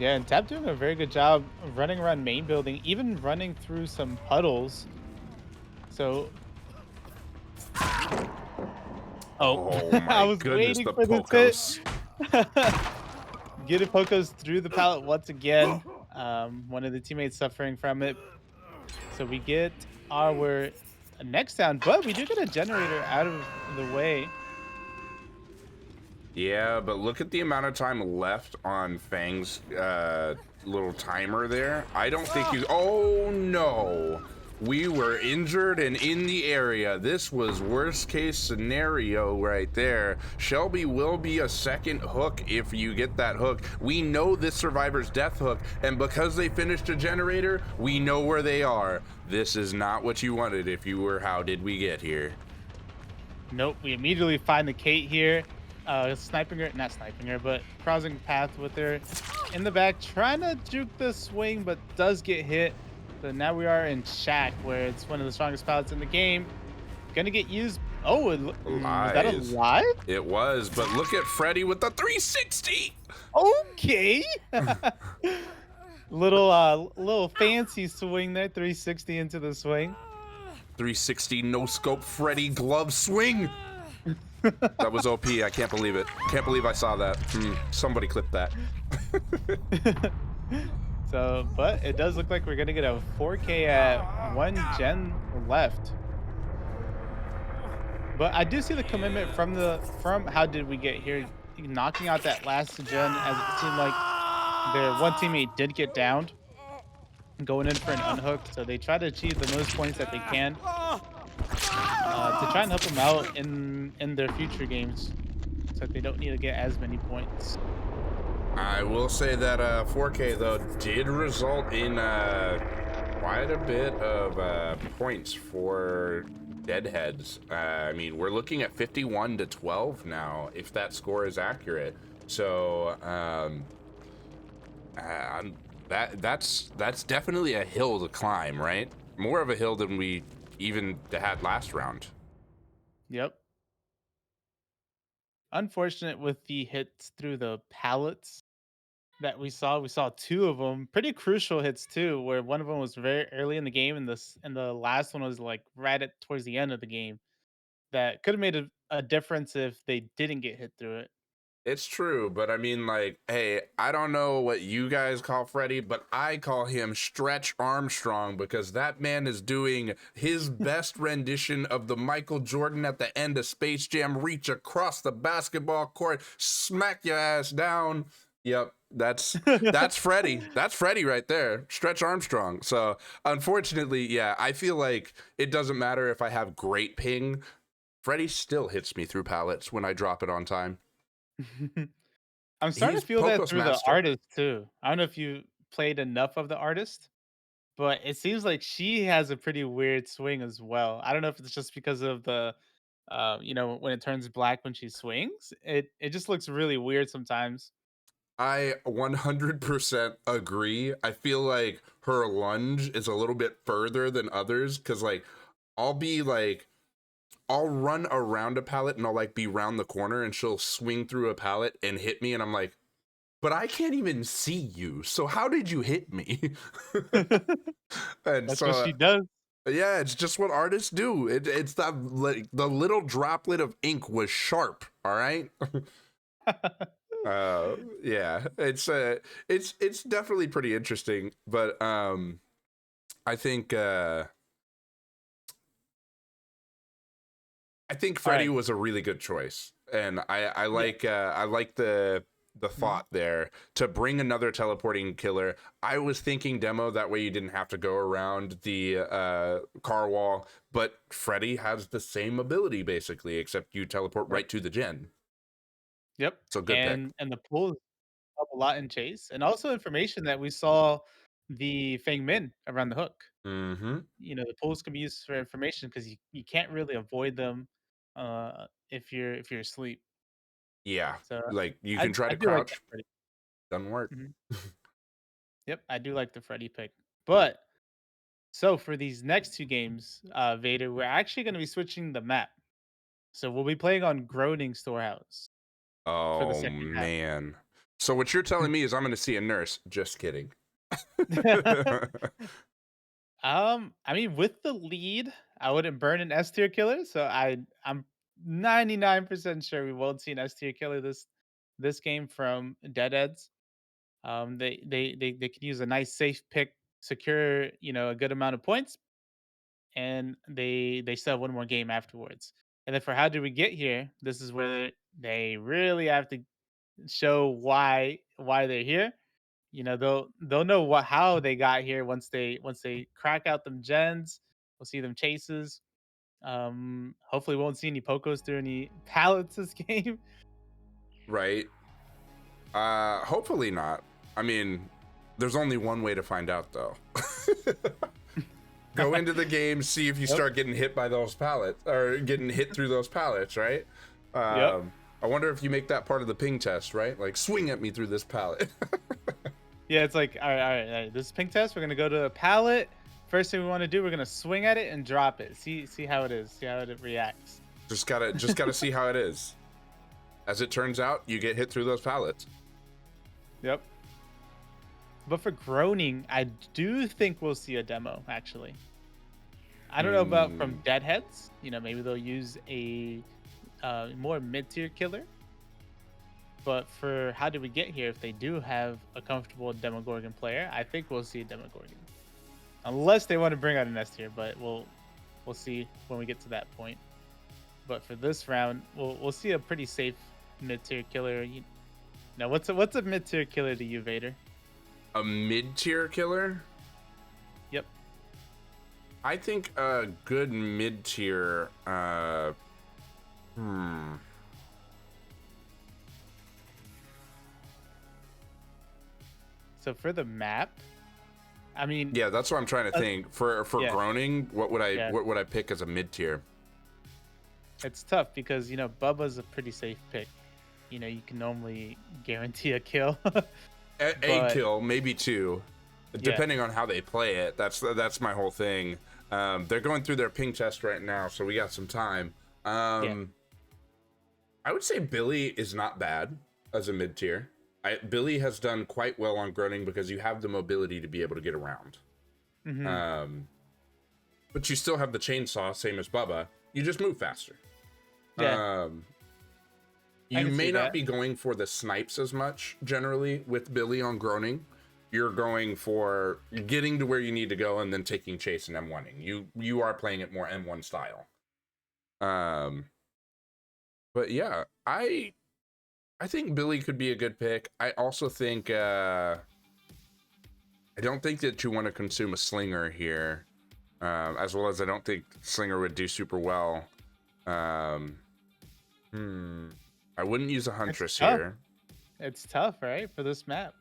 Yeah, and Tap doing a very good job of running around main building, even running through some puddles. So, oh, Oh I my was goodness, waiting the for this hit. Pocos. Getting Pocos through the pallet once again. One of the teammates suffering from it. So we get our next down, but we do get a generator out of the way. Yeah, but look at the amount of time left on Fang's little timer there. I don't think you... Oh, no. We were injured and in the area. This was worst case scenario right there. Shelby will be a second hook if you get that hook. We know this survivor's death hook, and because they finished a generator, we know where they are. This is not what you wanted if you were How Did We Get Here? Nope, we immediately find the Kate here. Sniping her, not sniping her, but crossing path with her in the back, trying to juke the swing, but does get hit. So now we are in Shack, where it's one of the strongest pallets in the game. Gonna get used. Oh, was that a Lies. live? It was, but look at Freddy with the 360. Okay. Little fancy swing there, 360 into the swing. 360 no scope Freddy glove swing. That was OP. I can't believe it. Can't believe I saw that. Somebody clip that. So, but it does look like we're gonna get a 4K at 1 gen left. But I do see the commitment from How Did We Get Here, knocking out that last gen, as it seemed like their one teammate did get downed, going in for an unhook. So they try to achieve the most points that they can to try and help them out in their future games, so they don't need to get as many points. I will say that 4K though did result in quite a bit of points for deadheads. I mean, we're looking at 51 to 12 now, if that score is accurate. So that's definitely a hill to climb, right? More of a hill than we even had last round. Yep. Unfortunate with the hits through the pallets that we saw. We saw 2 of them, pretty crucial hits too, where one of them was very early in the game, and the last one was like right at towards the end of the game. that could have made a difference if they didn't get hit through it. It's true, but I mean, like, hey, I don't know what you guys call Freddie, but I call him Stretch Armstrong because that man is doing his best rendition of the Michael Jordan at the end of Space Jam reach across the basketball court, smack your ass down. Yep, that's Freddie. That's Freddie right there, Stretch Armstrong. So, unfortunately, yeah, I feel like it doesn't matter if I have great ping. Freddie still hits me through pallets when I drop it on time. I'm starting He's to feel that Poco's through the master. artist too. I don't know if you played enough of the artist, but it seems like she has a pretty weird swing as well. I don't know if it's just because of the, when it turns black when she swings. It just looks really weird sometimes. I 100% agree. I feel like her lunge is a little bit further than others because, like, I'll be like, I'll run around a pallet and I'll like be round the corner and she'll swing through a pallet and hit me. And I'm like, but I can't even see you. So how did you hit me? And That's what so, she does. yeah, it's just what artists do. It's that like the little droplet of ink was sharp. All right. Yeah, it's definitely pretty interesting, but I think I think All Freddy right. was a really good choice, and Yeah. I like the Mhm. thought there to bring another teleporting killer. I was thinking demo that way you didn't have to go around the car wall, but Freddy has the same ability basically, except you teleport Yep. right to the gen. Yep. So good pick. And the pool help a lot in chase, and also information that we saw the Feng Min around the hook. Mm-hmm. The pools can be used for information because you can't really avoid them if you're asleep. Yeah, So like you I can try I to do like that crouch, Freddy. doesn't work. Mhm. Yep, I do like the Freddy pick. But so for these next two games, Vader, we're actually going to be switching the map. So we'll be playing on Groaning Storehouse for the Oh second half. man. So what you're telling me is I'm going to see a nurse. Just kidding. I mean, with the lead, I wouldn't burn an S tier killer, so I'm 99% sure we won't see an S tier killer this game from Deadheads. They can use a nice safe pick, secure a good amount of points, and they still have one more game afterwards. And then for how did we get here? This is where they really have to show why they're here. They'll know how they got here once they crack out them gens. We'll see them chases. Hopefully, we won't see any pocos through any pallets this game. Right? Hopefully not. I mean, there's only one way to find out though. Go into the game, see if you Yep. start getting hit by those pallets or getting hit through those pallets, right? Yep. I wonder if you make that part of the ping test, right? Like swing at me through this pallet. Yeah, it's like, all right. This is pink test. We're gonna go to a pallet. First thing we want to do, we're gonna swing at it and drop it. See how it is. See how it reacts. just gotta see how it is. As it turns out, you get hit through those pallets. Yep. But for groaning, I do think we'll see a demo. Actually, I don't know about Hmm. from Deadheads. Maybe they'll use a more mid tier killer. But for how did we get here? If they do have a comfortable Demogorgon player, I think we'll see a Demogorgon. Unless they want to bring out an S tier, but we'll see when we get to that point. But for this round, we'll see a pretty safe mid tier killer. Now, what's a mid tier killer to you, Vader? A mid-tier killer? Yep. I think a good mid-tier hmm. So for the map, I mean, Yeah, that's what I'm trying to think. For yeah, groaning, yeah, what would I pick as a mid-tier? it's tough because Bubba's a pretty safe pick. You can normally guarantee a kill, A but kill, maybe two, yeah, depending on how they play it. That's my whole thing. They're going through their ping test right now, so we got some time. yeah. I would say Billy is not bad as a mid tier. Billy has done quite well on groaning because you have the mobility to be able to get around. Hmm. Um, but you still have the chainsaw, same as Bubba. You just move faster. Yeah, Um, I you can see may not that. be going for the snipes as much generally with Billy on Groaning. You're going for getting to where you need to go and then taking chase and M1ing. You are playing it more M1 style. Um, but yeah, I think Billy could be a good pick. I also think I don't think that you want to consume a Slinger here, as well as I don't think Slinger would do super well. Um, I wouldn't use a It's Huntress tough. here. It's tough, right, for this map.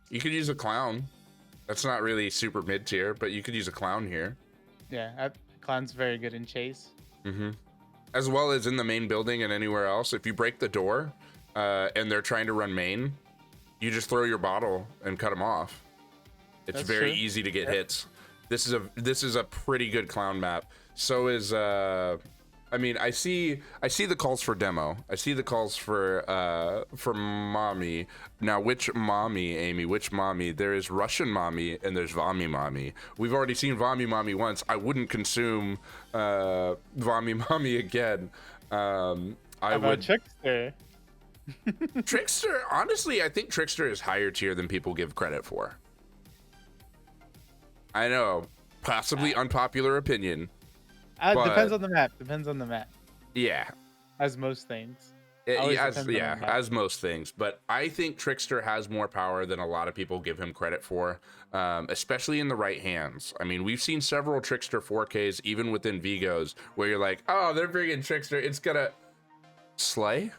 You could use a Clown. That's not really super mid tier, but you could use a Clown here. Yeah, Clown's very good in chase. As well as in the main building and anywhere else. If you break the door and they're trying to run main, you just throw your bottle and cut them off. It's That's very true. easy to get hits. This is a pretty good Clown map. So is I mean, I see the calls for demo. I see the calls for mommy. Now, which mommy, Amy? Which mommy? There is Russian mommy and there's Vami mommy. We've already seen Vami mommy once. I wouldn't consume Vami mommy again. I How about would Trickster? Trickster. Honestly, I think Trickster is higher tier than people give credit for. I know, possibly unpopular opinion. Depends on the map. Depends on the map. Yeah, As most things. Always depends on the map. as most things. But I think Trickster has more power than a lot of people give him credit for, especially in the right hands. I mean, we've seen several Trickster 4Ks, even within Vigos, where you're like, oh, they're bringing Trickster. It's gonna slay.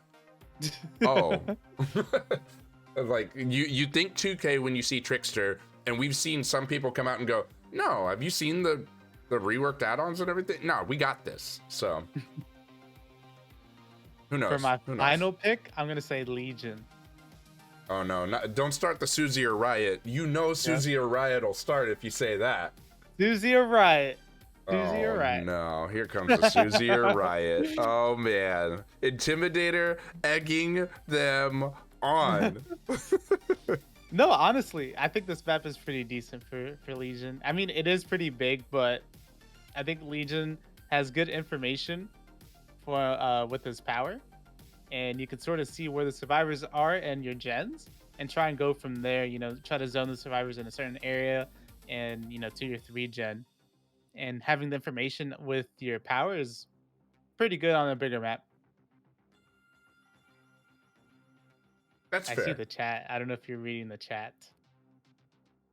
Oh, like you think 2K when you see Trickster, and we've seen some people come out and go, no, have you seen the reworked add-ons and everything? No, we got this. So who knows? For my Who knows? final pick, I'm gonna say Legion. Oh no, don't start the Susie or Riot. You know Susie or Riot will start if you say that. Susie or Riot. Susie or Riot. No, here comes the Susie or Riot. Oh man. Intimidator egging them on. No, honestly, I think this map is pretty decent for Legion. I mean, it is pretty big, but I think Legion has good information for with his power, and you can sort of see where the survivors are and your gens, and try and go from there. You know, try to zone the survivors in a certain area, and to your 3 gen, and having the information with your power is pretty good on a bigger map. That's I fair. see the chat. I don't know if you're reading the chat,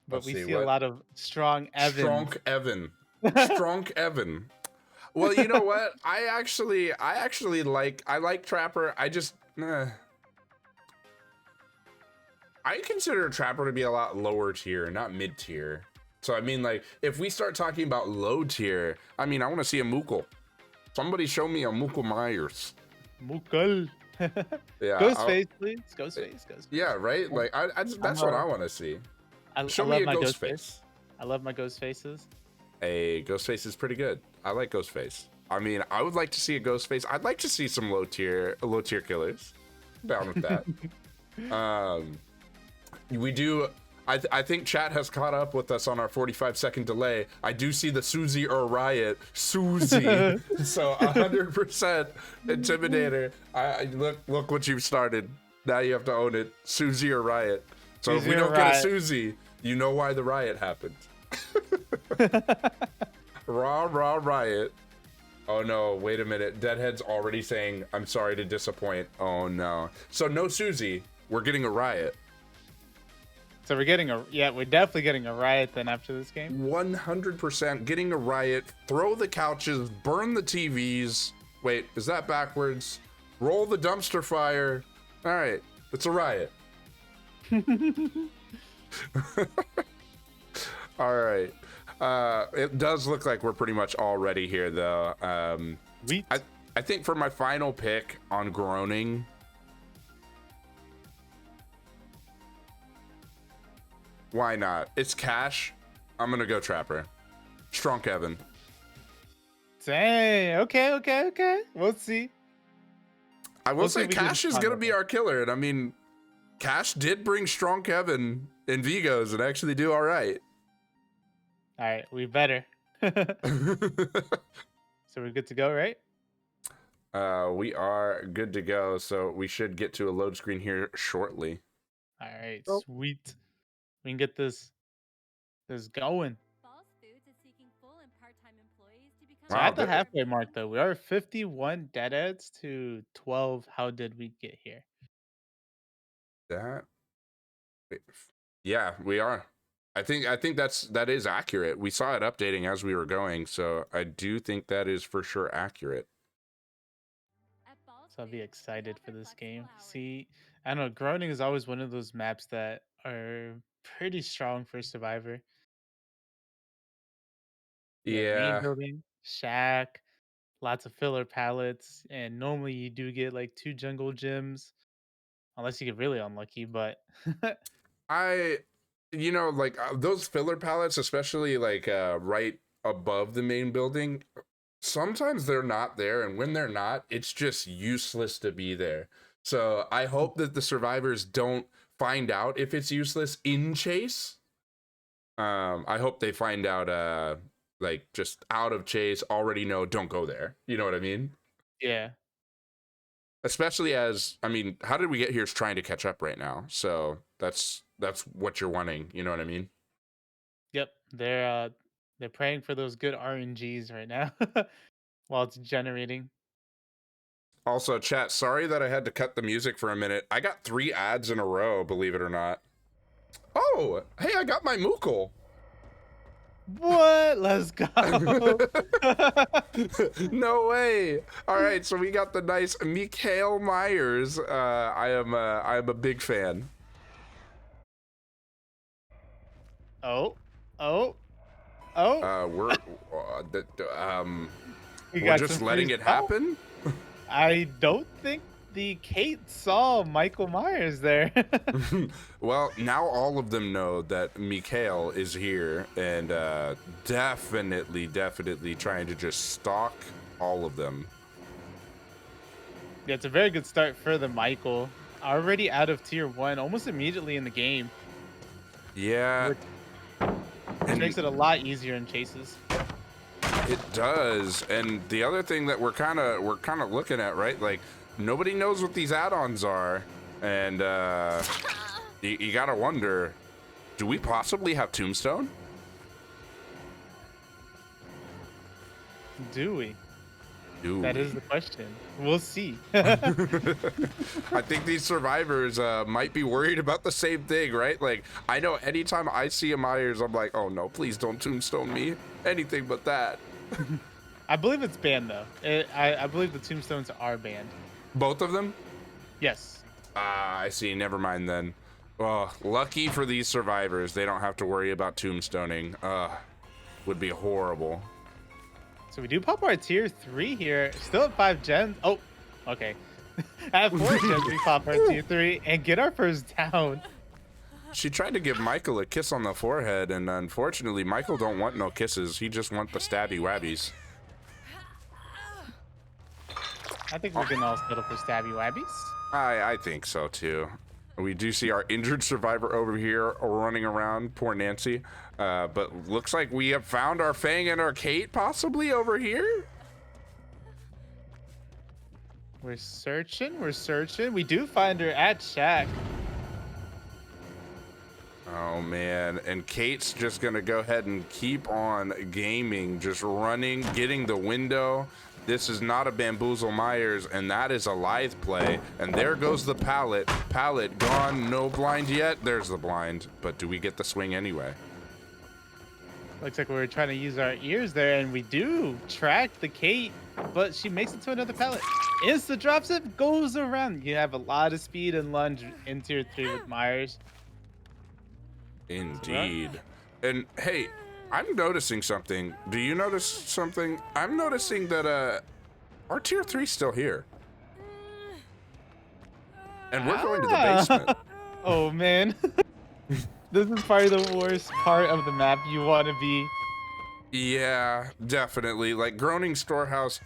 but Let's we see, see a what? lot of strong Evans. Strong Evan. Strong Evan. Well, you know what? I actually like Trapper. I consider Trapper to be a lot lower tier, not mid tier. So I mean, like, if we start talking about low tier, I mean, I want to see a Moogle. Somebody show me a Moogle Myers. Mukul. Yeah. Ghostface, please. Ghostface. Yeah, right. Like, that's what I want to see. Show me a Ghostface. I love my Ghostfaces. A Ghostface is pretty good. I like Ghostface. I mean, I would like to see a Ghostface. I'd like to see some low tier killers. Down with that. We do. I think chat has caught up with us on our 45-second delay. I do see the Susie or Riot. Susie. So 100% Intimidator. I look what you've started. Now you have to own it. Susie or Riot. So Susie if we or don't get a Riot. Susie, you know why the riot happened. Raw Riot. Oh no, wait a minute. Deadhead's already saying, I'm sorry to disappoint. Oh no. So no Susie. We're getting a Riot. So we're definitely getting a Riot then after this game. 100% getting a Riot. Throw the couches, burn the TVs. Wait, is that backwards? Roll the dumpster fire. All right, it's a Riot. All right. It does look like we're pretty much all ready here, though. I think for my final pick on Groaning, why not? It's Cash. I'm gonna go Trapper. Strong Kevin. Dang. Okay. We'll see. I will We'll see say if we can Cash is find gonna it. be our killer, and I mean, Cash did bring Strong Kevin in Vigos and actually do all right. All right, we better. So we're good to go, right? We are good to go, so we should get to a load screen here shortly. All right, Oh, sweet. We can get this going. Falls Foods is seeking full and part-time employees to become So Wow, at the that halfway mark, though, we are 51 deadheads to 12. How did we get here? that yeah, we are. I think that is accurate. We saw it updating as we were going, so I do think that is for sure accurate. At Falls So I'll be Foods, we excited for offer this flexible game. hours. See, I don't know. Groaning is always one of those maps that are pretty strong for Survivor. Yeah, the main Yeah, building, shack, lots of filler pallets, and normally you do get like 2 jungle gyms, unless you get really unlucky. But I, like those filler pallets, especially like right above the main building, sometimes they're not there, and when they're not, it's just useless to be there. So I hope that the survivors don't find out if it's useless in chase. I hope they find out like just out of chase, already know don't go there. You know what I mean? yeah, Especially as, I mean, how did we get here is trying to catch up right now. So that's what you're wanting, you know what I mean? yep, they're praying for those good RNGs right now while it's generating. Also, chat, sorry that I had to cut the music for a minute. I got 3 ads in a row, believe it or not. Oh, hey, I got my Moogle. What? Let's go. No way. All right, so we got the nice Mikhail Myers. I am a big fan. Oh, oh, oh. We We're got just some letting free it stuff. happen. I don't think the Kate saw Michael Myers there. Well, now all of them know that Mikhail is here, and definitely trying to just stalk all of them. Yeah, it's a very good start for the Michael. Already out of tier 1, almost immediately in the game, Yeah, which and makes it a lot easier in chases. it does. And the other thing that we're kind of looking at, right? Like nobody knows what these add-ons are, and you gotta wonder, do we possibly have Tombstone? Do we? Do That we? is the question. We'll see. I think these survivors might be worried about the same thing, right? Like, I know anytime I see a Myers, I'm like, oh no, please don't tombstone me. Anything but that. I believe it's banned though. I believe the tombstones are banned. Both of them? Yes. Ah, I see. Never mind then. Oh, lucky for these survivors, they don't have to worry about tombstoning. Would be horrible. So we do pop our tier 3 here. Still at 5 gens. Oh, okay. At 4 gens, we pop our tier 3 and get our first down. She tried to give Michael a kiss on the forehead, and unfortunately, Michael don't want no kisses. He just want the stabby wabbies. I think we can all settle for stabby wabbies. I think so too. We do see our injured survivor over here running around, poor Nancy. But looks like we have found our Fang and our Kate possibly over here. We're searching. We're searching. We do find her at shack. Oh man, and Kate's just gonna go ahead and keep on gaming, just running, getting the window. This is not a Bamboozle Myers, and that is a lithe play. And there goes the pallet. Pallet gone, no blind yet. There's the blind, but do we get the swing anyway? Looks like we're trying to use our ears there, and we do track the Kate, but she makes it to another pallet. Insta drops it, goes around. You have a lot of speed and lunge in tier 3 with Myers. Indeed. And hey, I'm noticing something. Do you notice something? I'm noticing that our tier 3's still here. And we're going to the basement. Oh man. This is probably the worst part of the map you want to be. Yeah, definitely. Like Groaning Storehouse,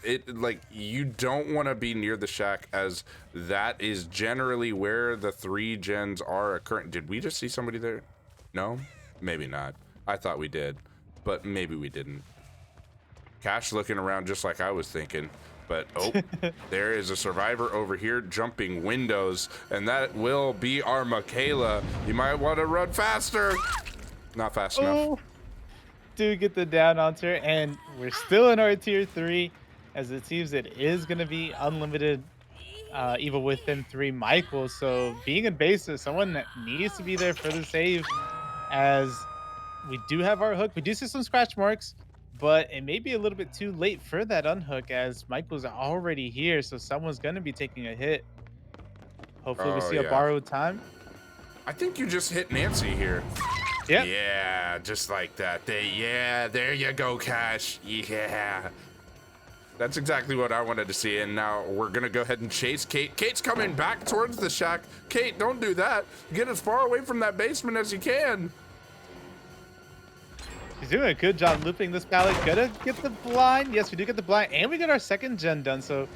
you don't want to be near the shack, as that is generally where the 3 gens are occurring. Did we just see somebody there? No? Maybe not. I thought we did, but maybe we didn't. Cash looking around just like I was thinking. But oh, there is a survivor over here jumping windows, and that will be our Michaela. You might want to run faster. Not fast enough. Oh, do get the down onto her, and we're still in our tier 3, as it seems it is going to be unlimited even within 3 Michaels. So being in base is someone that needs to be there for the save, as we do have our hook. We do see some scratch marks, but it may be a little bit too late for that unhook, as Michael's already here, so someone's going to be taking a hit. Hopefully we Oh, see a yeah. borrowed time. I think you just hit Nancy here. Yep. Yeah, just like that. Yeah, there you go, Cash. Yeah. That's exactly what I wanted to see, and now we're gonna go ahead and chase Kate. Kate's coming back towards the shack. Kate, don't do that. Get as far away from that basement as you can. She's doing a good job looping this pallet. Gonna get the blind. Yes, we do get the blind, and we get our second gen done. So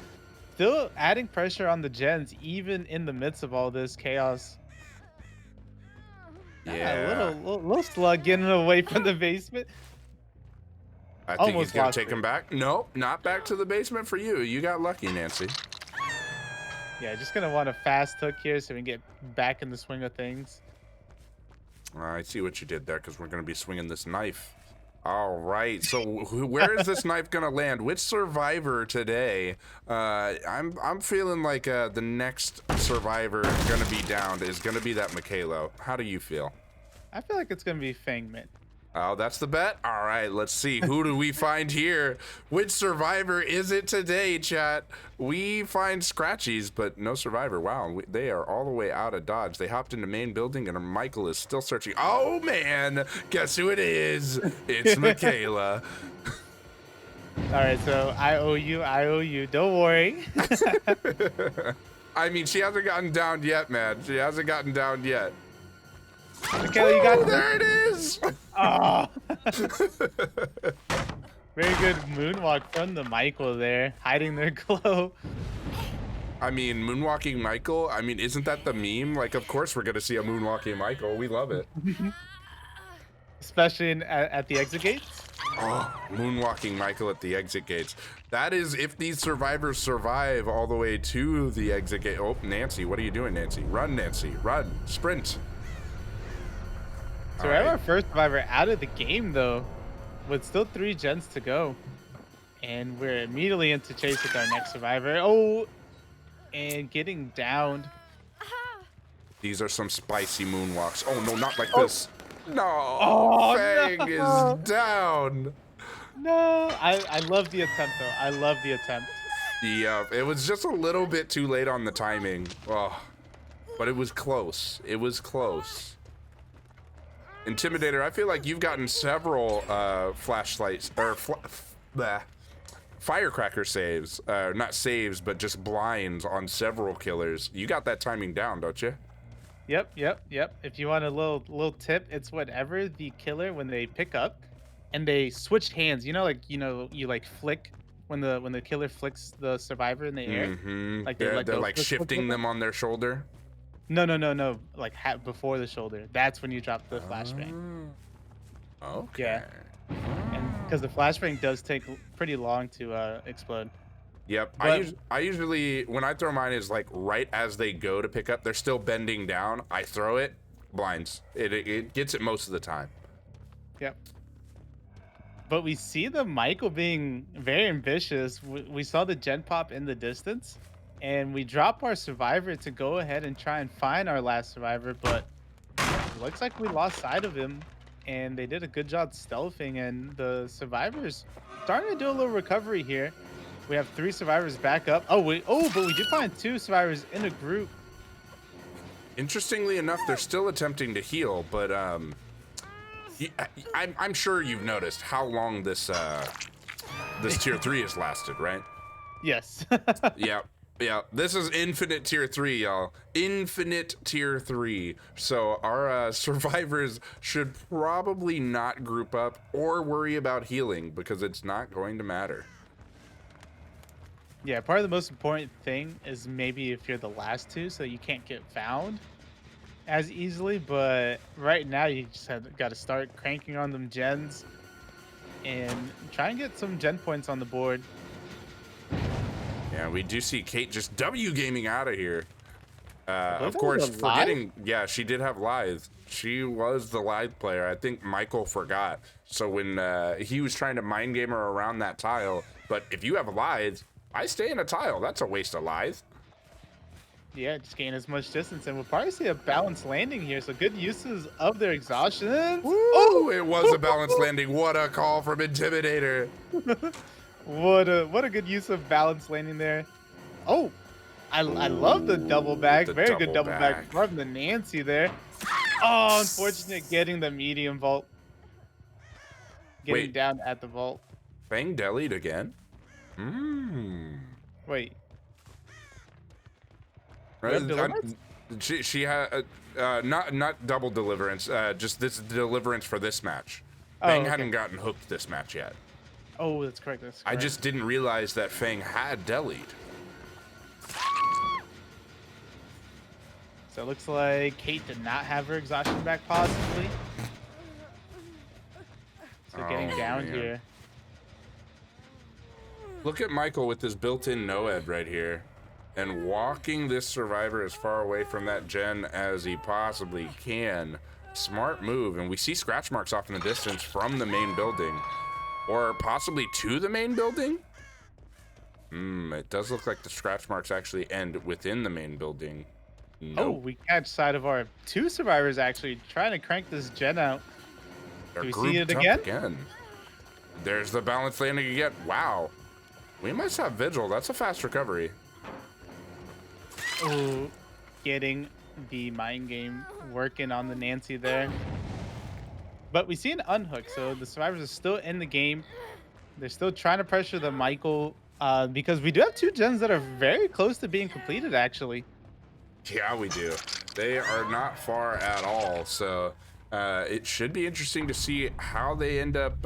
still adding pressure on the gens, even in the midst of all this chaos. Yeah. A little slug getting away from the basement. I think he's Almost gonna lost take it. him back. Nope, not back to the basement for you. You got lucky, Nancy. Yeah, just gonna want a fast hook here so we can get back in the swing of things. I see what you did there, because we're gonna be swinging this knife. All right, so where is this knife gonna land? Which survivor today? I'm feeling like the next survivor gonna be downed is gonna be that Michaela. How do you feel? I feel like it's gonna be Fangman. Oh, that's the bet? All right, let's see. Who do we find here? Which survivor is it today, chat? We find Scratchies, but no survivor. Wow, they are all the way out of Dodge. They hopped into main building, and Michael is still searching. Oh, man. Guess who it is? It's Michaela. All right, so I owe you. Don't worry. I mean, she hasn't gotten down yet, man. She hasn't gotten down yet. Michaela, you got Oh, there it is. Oh. Very good moonwalk from the Michael there, hiding their glow. I mean, moonwalking Michael. I mean, isn't that the meme? Like, of course we're gonna see a moonwalking Michael. We love it. Especially at the exit gates. Oh, moonwalking Michael at the exit gates. That is if these survivors survive all the way to the exit gate. Oh, Nancy, what are you doing, Nancy? Run, Nancy, run, sprint. So we have our first survivor out of the game, though, with still 3 gens to go. And we're immediately into chase with our next survivor. Oh, and getting downed. These are some spicy moonwalks. Oh, no, not like this. No, Oh, Fang no. is down. No, I love the attempt, though. I love the attempt. Yeah, it was just a little bit too late on the timing. Oh, but it was close. It was close. Intimidator, I feel like you've gotten several flashlights or firecracker saves, not saves, but just blinds on several killers. You got that timing down, don't you? Yep. If you want a little tip, it's whatever the killer, when they pick up and they switch hands, you like flick when the killer flicks the survivor in the air. Mm-hmm. Like They're go like flick, flick, shifting flick. them on their shoulder. No. Like before the shoulder. That's when you drop the flashbang. Okay. Yeah. And because the flashbang does take pretty long to explode. Yep. But- I usually, when I throw mine, is like right as they go to pick up, they're still bending down. I throw it, blinds. It gets it most of the time. Yep. But we see the Michael being very ambitious. We saw the gen pop in the distance, and we drop our survivor to go ahead and try and find our last survivor, but it looks like we lost sight of him, and they did a good job stealthing, and the survivors starting to do a little recovery here. We have 3 survivors back up. But we did find 2 survivors in a group. Interestingly enough, they're still attempting to heal, but I'm sure you've noticed how long this tier 3 has lasted, right? Yes. Yeah. This is infinite tier 3, y'all. Infinite tier 3. So our survivors should probably not group up or worry about healing, because it's not going to matter. Yeah, part of the most important thing is maybe if you're the last 2, so you can't get found as easily. But right now, you just got to start cranking on them gens and try and get some gen points on the board. Yeah, we do see Kate just W gaming out of here. believe Of that was course, a live? forgetting, yeah, she did have Lithe. She was the Lithe player. I think Michael forgot. So when he was trying to mind game her around that tile, but if you have a Lithe, I stay in a tile. That's a waste of Lithe. Yeah, just gain as much distance, and we'll probably see a balanced landing here. So good uses of their exhaustions. Woo! It was a balanced landing. What a call from Intimidator. What a good use of balanced landing there. Oh, I love the double back. The Very good double double back back. from the Nancy there. Oh, unfortunate getting the medium vault. Getting Wait, down at the vault. Fang delied again? Mmm. Wait, we have deliverance? She had not double deliverance. Just this deliverance for this match. Oh, Fang okay. hadn't gotten hooked this match yet. Oh, that's correct. That's I correct. just didn't realize that Fang had delied. So it looks like Kate did not have her exhaustion back possibly. So getting Oh, down man. here. Look at Michael with this built-in Noed right here, and walking this survivor as far away from that gen as he possibly can. Smart move, and we see scratch marks off in the distance from the main building, or possibly to the main building. It does look like the scratch marks actually end within the main building. Oh, Nope. we catch sight of our two survivors actually trying to crank this gen out. They're Do we see it grouped up again? There's the balance landing again. Wow. We must have Vigil. That's a fast recovery. Oh, getting the mind game working on the Nancy there. But we see an unhook, so the survivors are still in the game. They're still trying to pressure the Michael because we do have two gens that are very close to being completed, actually. Yeah, we do. They are not far at all. So it should be interesting to see how they end up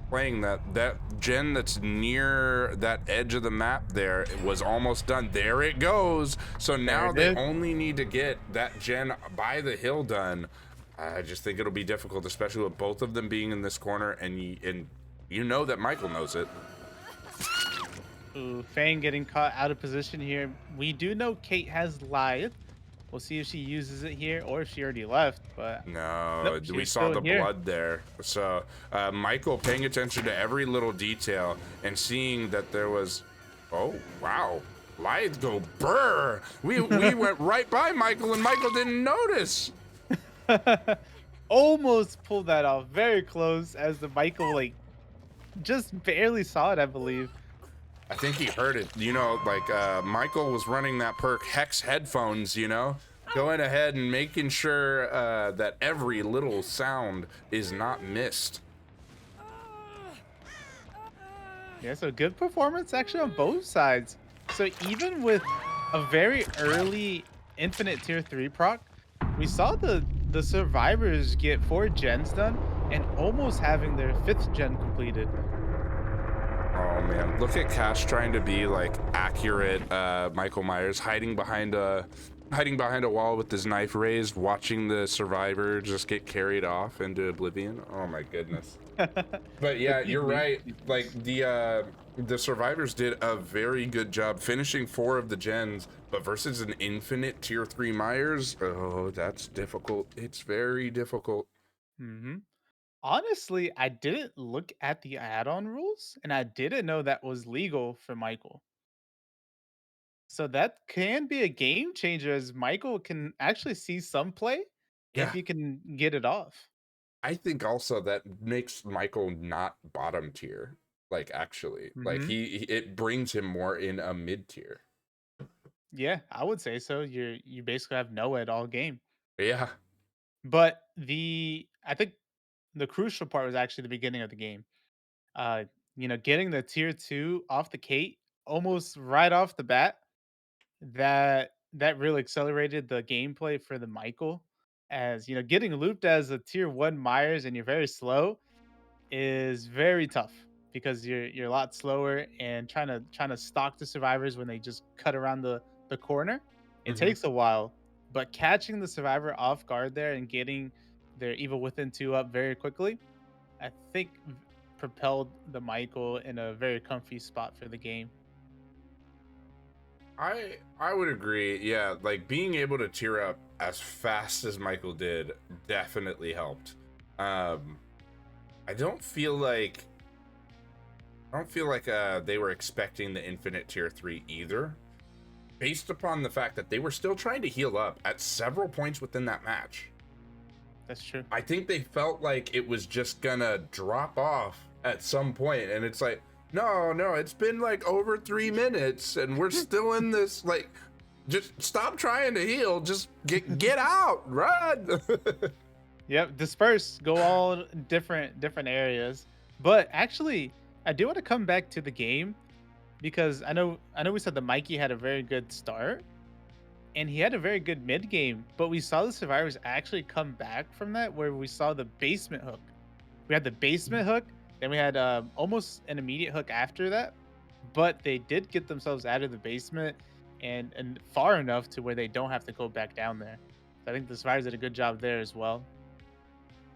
playing that gen that's near that edge of the map. There, it was almost done. There it goes. So now There it they is. only need to get that gen by the hill done. I just think it'll be difficult, especially with both of them being in this corner, and you know that Michael knows it. Ooh, Fang getting caught out of position here. We do know Kate has Lithe. We'll see if she uses it here or if she already left. But No, nope, we she's saw still the here. blood there. So Michael paying attention to every little detail and seeing that there was, oh wow, Lithe go brr. We went right by Michael and Michael didn't notice. Almost pulled that off. Very close as the Michael like just barely saw it, I believe. I think he heard it. You know, like Michael was running that perk Hex headphones. You know, going ahead and making sure that every little sound is not missed. Yeah, so good performance actually on both sides. So even with a very early infinite tier 3 proc, we saw the survivors get 4 gens done and almost having their 5th gen completed. Oh man, look at Cash trying to be like accurate Michael Myers, hiding behind a wall with his knife raised, watching the survivor just get carried off into oblivion. Oh my goodness. But yeah, you're right. Like the survivors did a very good job finishing 4 of the gens, but versus an infinite tier 3 Myers, oh, that's difficult. It's very difficult. hmm Honestly, I didn't look at the add-on rules and I didn't know that was legal for Michael. So that can be a game changer as Michael can actually see some play if Yeah. he can get it off. I think also that makes Michael not bottom tier. Like actually, like hmm it brings him more in a mid tier. Yeah, I would say so. You basically have no at all game. Yeah. But I think the crucial part was actually the beginning of the game. Getting the tier 2 off the Kate almost right off the bat, that really accelerated the gameplay for the Michael. As getting looped as a tier 1 Myers and you're very slow is very tough because you're a lot slower and trying to stalk the survivors when they just cut around the corner. It Mhm. takes a while, but catching the survivor off guard there and getting their evil within 2 up very quickly, I think propelled the Michael in a very comfy spot for the game. I would agree. Yeah, like being able to tier up as fast as Michael did definitely helped. Um, I don't feel like they were expecting the infinite tier 3 either, based upon the fact that they were still trying to heal up at several points within that match. That's true. I think they felt like it was just gonna drop off at some point, and it's like, no, it's been like over 3 minutes, and we're still in this. Like, just stop trying to heal. Just get out, run. Yep, disperse, go all different areas. But actually, I do want to come back to the game because I know we said the Mikey had a very good start and he had a very good mid game, but we saw the survivors actually come back from that where we saw the basement hook. We had the basement hook, then we had almost an immediate hook after that, but they did get themselves out of the basement and far enough to where they don't have to go back down there. So I think the survivors did a good job there as well.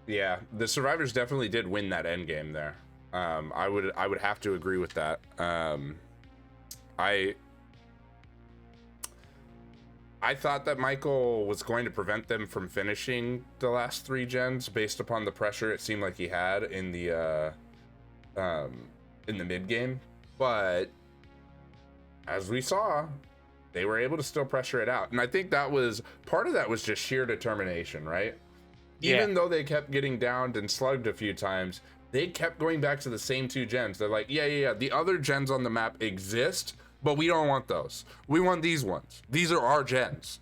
Yeah, the survivors definitely did win that end game there. I would have to agree with that. I thought that Michael was going to prevent them from finishing the last 3 gens based upon the pressure it seemed like he had in the mid game, but as we saw, they were able to still pressure it out, and I think that was part of that was just sheer determination, right? Even though they kept getting downed and slugged a few times, they kept going back to the same 2 gens. They're like, yeah, the other gens on the map exist, but we don't want those. We want these ones. These are our gens.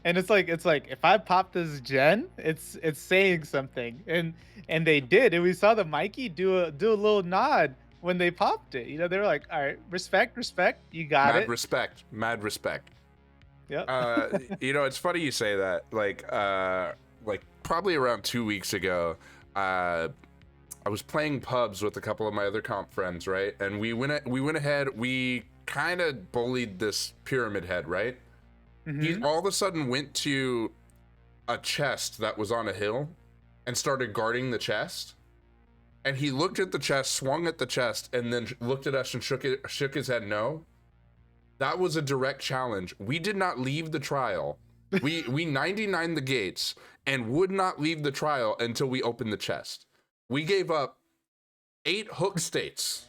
And it's like if I pop this gen, it's saying something, and they did, and we saw the Mikey do a little nod when they popped it. You know, they were like, all right, respect, you got it. Mad respect. Yep. You know, it's funny you say that. Like probably around 2 weeks ago, I was playing pubs with a couple of my other comp friends, right? And we went ahead. We kind of bullied this pyramid head, right? He all of a sudden went to a chest that was on a hill and started guarding the chest. And he looked at the chest, swung at the chest, and then looked at us and shook his head no. That was a direct challenge. We did not leave the trial. We 99 the gates and would not leave the trial until we opened the chest. We gave up 8 hook states.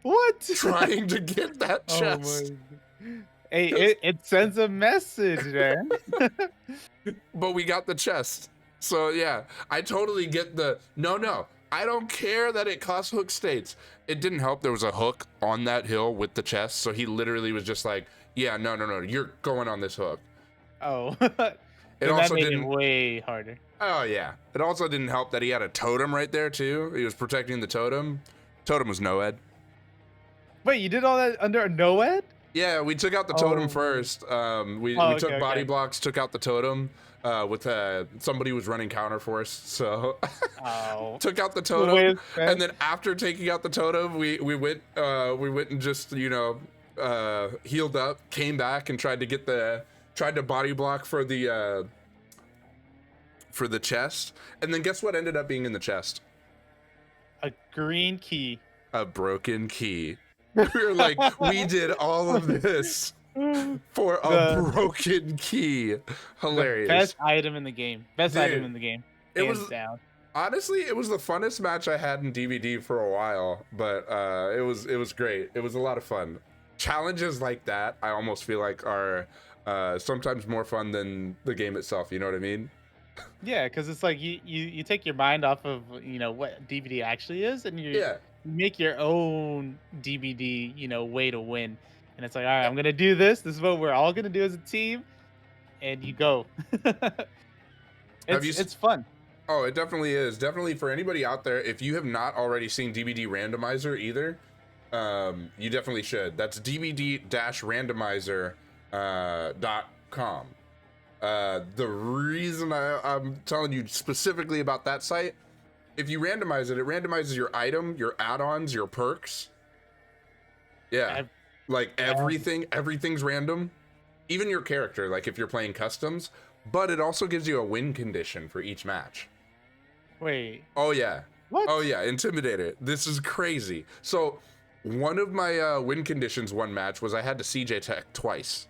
What? Trying to get that chest. Hey, it sends a message, man. But we got the chest. So yeah, I totally get the no. I don't care that it costs hook states. It didn't help. There was a hook on that hill with the chest, so he literally was just like, yeah, no, you're going on this hook. Oh. It also made didn't it way harder. Oh yeah. It also didn't help that he had a totem right there too. He was protecting the totem. Totem was Noed. Wait, you did all that under Noed? Yeah, we took out the totem first. We took body blocks, took out the totem. With somebody was running counter for us, so took out the totem, and then after taking out the totem, we went and just healed up, came back and tried to body block for the chest, and then guess what ended up being in the chest? A green key. A broken key. We were like, we did all of this for a broken key. Hilarious. Best item in the game. Best Dude, item in the game. Hands it was down. Honestly, it was the funnest match I had in DVD for a while, but it was great. It was a lot of fun. Challenges like that, I almost feel like are sometimes more fun than the game itself. You know what I mean? Yeah, because it's like you take your mind off of what DVD actually is, and you make your own DVD way to win. And it's like, all right, I'm gonna do this. This is what we're all gonna do as a team, and you go. It's fun. Oh, it definitely is. Definitely for anybody out there, if you have not already seen DVD Randomizer either, you definitely should. That's dvd-randomizer.com. The reason I'm telling you specifically about that site, if you randomize it randomizes your item, your add-ons, your perks. Yeah. Like everything's random, even your character, like if you're playing customs, but it also gives you a win condition for each match. Wait. Oh yeah. What? Oh yeah, Intimidator. This is crazy. So One of my win conditions one match was I had to CJ tech twice.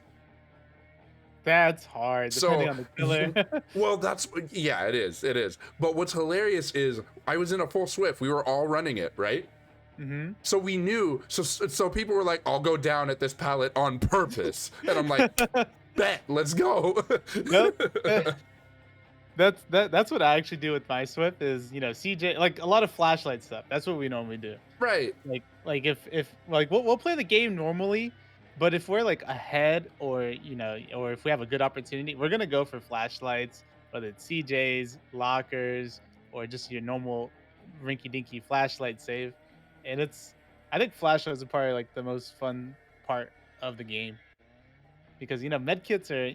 That's hard, depending on the killer. Well, yeah, it is. But what's hilarious is I was in a full Swift. We were all running it, right? Mm-hmm. So we knew. So people were like, "I'll go down at this pallet on purpose," and I'm like, "Bet, let's go." Nope. That's what I actually do with my Swift is, CJ, like a lot of flashlight stuff. That's what we normally do. Right. Like if like we'll play the game normally, but if we're like ahead or or if we have a good opportunity, we're gonna go for flashlights, whether it's CJs, lockers, or just your normal rinky dinky flashlight save. And I think flashlights are probably like the most fun part of the game because medkits are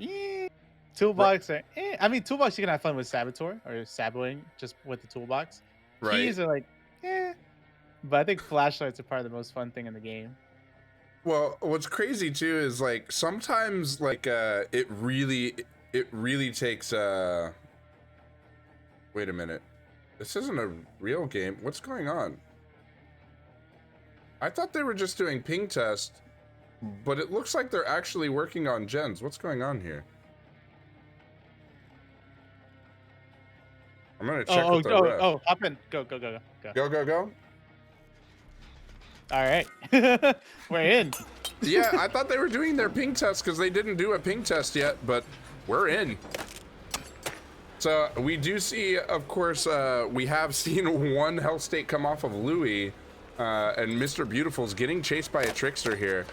toolbox are I mean toolbox you can have fun with saboteur or saboing just with the toolbox. Right. Keys are like but I think flashlights are probably the most fun thing in the game. Well, what's crazy too is like sometimes like it really takes wait a minute. This isn't a real game. What's going on? I thought they were just doing ping test, but it looks like they're actually working on gens. What's going on here? I'm gonna check with the ref. Hop in. Go. Go. All right. We're in. Yeah, I thought they were doing their ping test because they didn't do a ping test yet, but we're in. So we do see, of course, we have seen one health state come off of Louis, and Mr. Beautiful's getting chased by a Trickster here.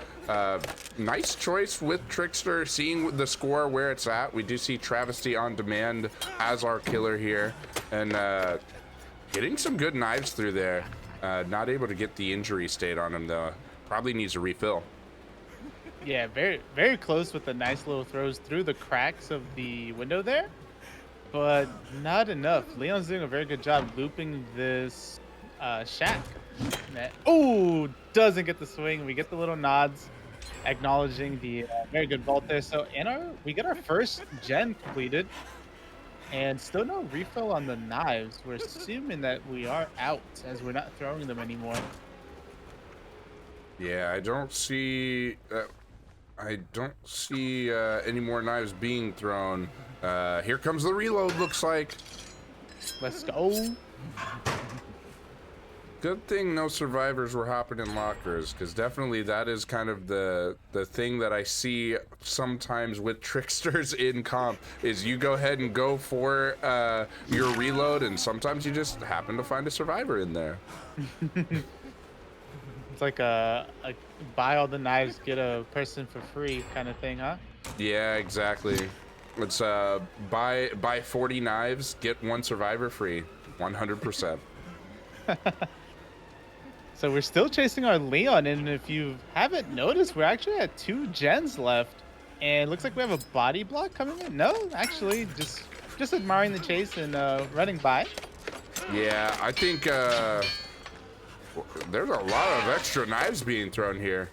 Nice choice with Trickster, seeing the score where it's at. We do see Travesty on demand as our killer here, and getting some good knives through there. Not able to get the injury state on him though. Probably needs a refill. Yeah, very, very close with the nice little throws through the cracks of the window there, but not enough. Leon's doing a very good job looping this shack. Oh, doesn't get the swing. We get the little nods, acknowledging the very good vault there. So we get our first gen completed, and still no refill on the knives. We're assuming that we are out as we're not throwing them anymore. Yeah, I don't see any more knives being thrown. Here comes the reload, looks like. Let's go. Good thing no survivors were hopping in lockers, because definitely that is kind of the thing that I see sometimes with Tricksters in comp, is you go ahead and go for your reload, and sometimes you just happen to find a survivor in there. It's like a buy all the knives, get a person for free kind of thing, huh? Yeah, exactly. It's buy 40 knives, get one survivor free, 100%. So we're still chasing our Leon, and if you haven't noticed, we're actually at 2 gens left, and it looks like we have a body block coming in. No, actually, just admiring the chase and running by. Yeah, I think there's a lot of extra knives being thrown here.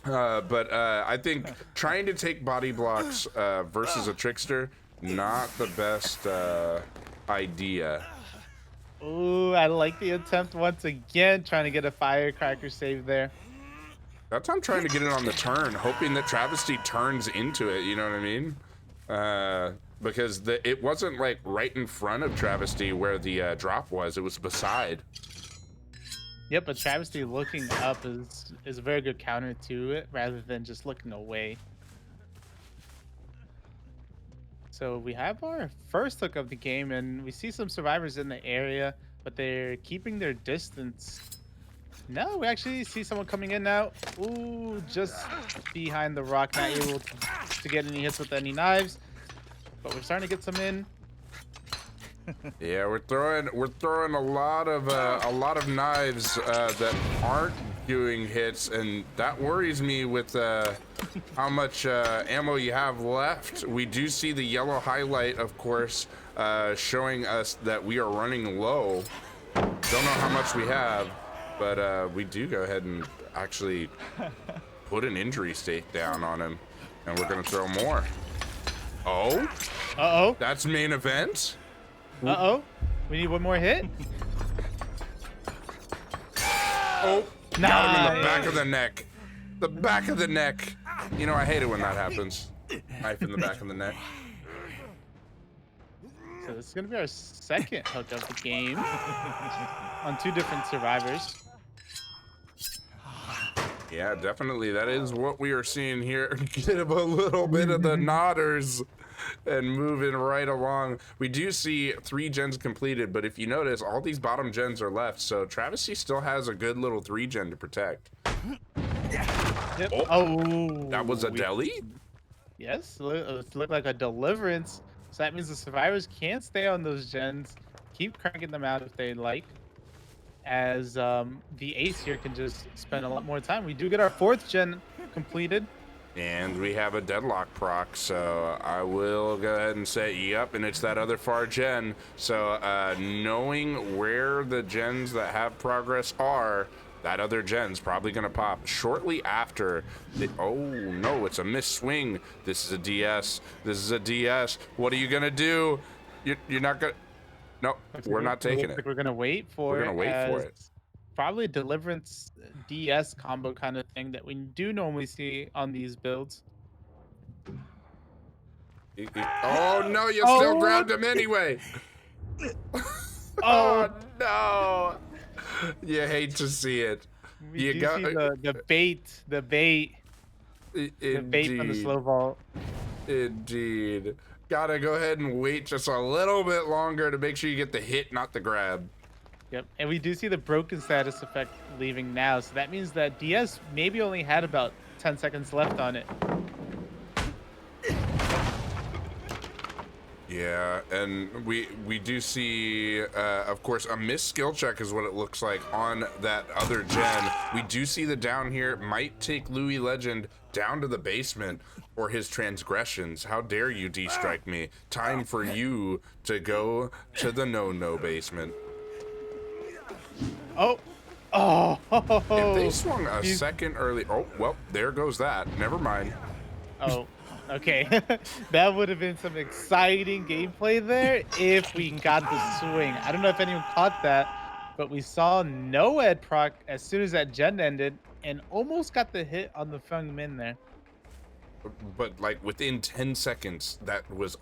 But I think trying to take body blocks versus a Trickster, not the best idea. Ooh, I like the attempt once again, trying to get a firecracker save there. That time trying to get it on the turn, hoping that Travesty turns into it, you know what I mean? Because it wasn't like right in front of Travesty where the drop was, it was beside. Yep, but Travesty looking up is a very good counter to it, rather than just looking away. So we have our first look of the game, and we see some survivors in the area, but they're keeping their distance. No, we actually see someone coming in now. Ooh, just behind the rock, not able to get any hits with any knives, but we're starting to get some in. Yeah, we're throwing a lot of knives that aren't doing hits, and that worries me with how much ammo you have left. We do see the yellow highlight, of course, showing us that we are running low. Don't know how much we have, but we do go ahead and actually put an injury state down on him, and we're gonna throw more. Oh? Uh-oh. That's main event? Uh-oh. We need one more hit. Oh, Got him in the back of the neck. The back of the neck. You know, I hate it when that happens. Knife in the back of the neck. So this is gonna be our second hook of the game on 2 different survivors. Yeah, definitely. That is what we are seeing here. Get him a little bit of the nodders and moving right along. We do see 3 gens completed, but if you notice, all these bottom gens are left, so Travesty still has a good little 3 gen to protect. Yep. Oh, Oh, that was a deli? Yes, it looked like a deliverance. So that means the survivors can't stay on those gens. Keep cranking them out if they like. As the ace here can just spend a lot more time. We do get our 4th gen completed. And we have a deadlock proc, so I will go ahead and say, yep, and it's that other far gen. So knowing where the gens that have progress are, that other gen's probably gonna pop shortly after the, oh no, it's a missed swing. This is a DS. This is a DS. What are you gonna do? You're not gonna, no, we're not taking it. We're gonna wait for it. We're gonna wait for it. Probably a deliverance DS combo kind of thing that we do normally see on these builds. Oh no, you still grabbed him anyway. Oh no. You hate to see it. We You do got see the bait from the slow vault. Indeed. Gotta go ahead and wait just a little bit longer to make sure you get the hit, not the grab. Yep, and we do see the broken status effect leaving now, so that means that DS maybe only had about 10 seconds left on it. Yeah, and we do see, of course, a missed skill check is what it looks like on that other gen. We do see the down here might take Louis Legend down to the basement for his transgressions. How dare you de-strike me? Time for you to go to the no-no basement. Oh! If they swung a second early, oh, well, there goes that. Never mind. Oh. Okay, that would have been some exciting gameplay there if we got the swing. I don't know if anyone caught that, but we saw no ed proc as soon as that gen ended and almost got the hit on the Feng Min there. But like within 10 seconds, that was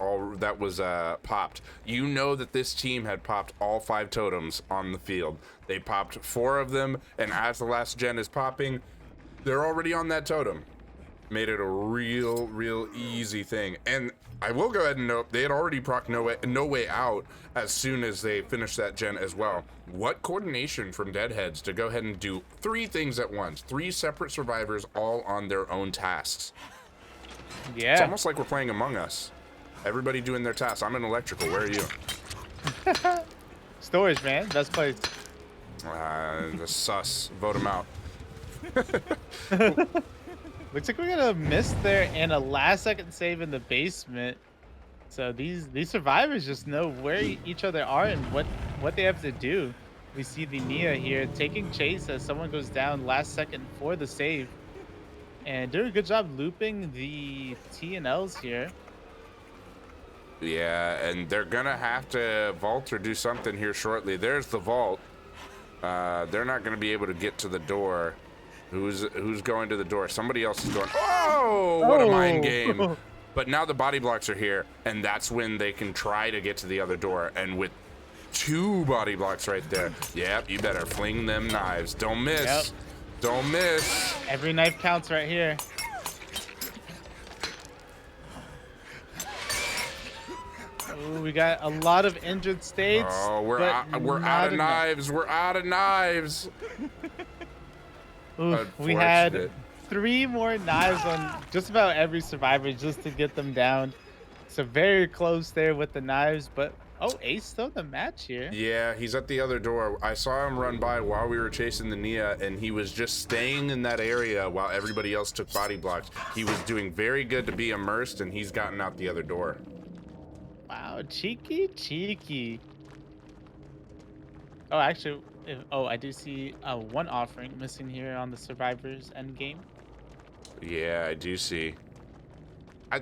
popped. You know that this team had popped all 5 totems on the field. They popped 4 of them, and as the last gen is popping, they're already on that totem. Made it a real easy thing. And I will go ahead and note they had already proc no way out as soon as they finished that gen as well. What coordination from Deadheads to go ahead and do 3 things at once, 3 separate survivors all on their own tasks. Yeah, it's almost like we're playing Among Us. Everybody doing their tasks. I'm in electrical. Where are you? Storage, man, best place. The sus. Vote him out. Looks like we're gonna miss there and a last-second save in the basement. So these survivors just know where each other are and what they have to do. We see the Nia here taking chase as someone goes down last second for the save, and doing a good job looping the T&Ls here. Yeah, and they're gonna have to vault or do something here shortly. There's the vault. They're not gonna be able to get to the door. Who's going to the door? Somebody else is going. Oh, what a mind game. But now the body blocks are here, and that's when they can try to get to the other door. And with 2 body blocks right there, yep, you better fling them knives. Don't miss. Yep. Don't miss. Every knife counts right here. Ooh, we got a lot of injured states. Oh, we're out of knives. We're out of knives. Oof, we had 3 more knives on just about every survivor just to get them down. So very close there with the knives, but oh, Ace still in the match here. Yeah, he's at the other door. I saw him run by while we were chasing the Nia, and he was just staying in that area while everybody else took body blocks. He was doing very good to be immersed, and he's gotten out the other door. Wow, cheeky. Oh, actually, I do see 1 offering missing here on the survivors end game. Yeah, I do see.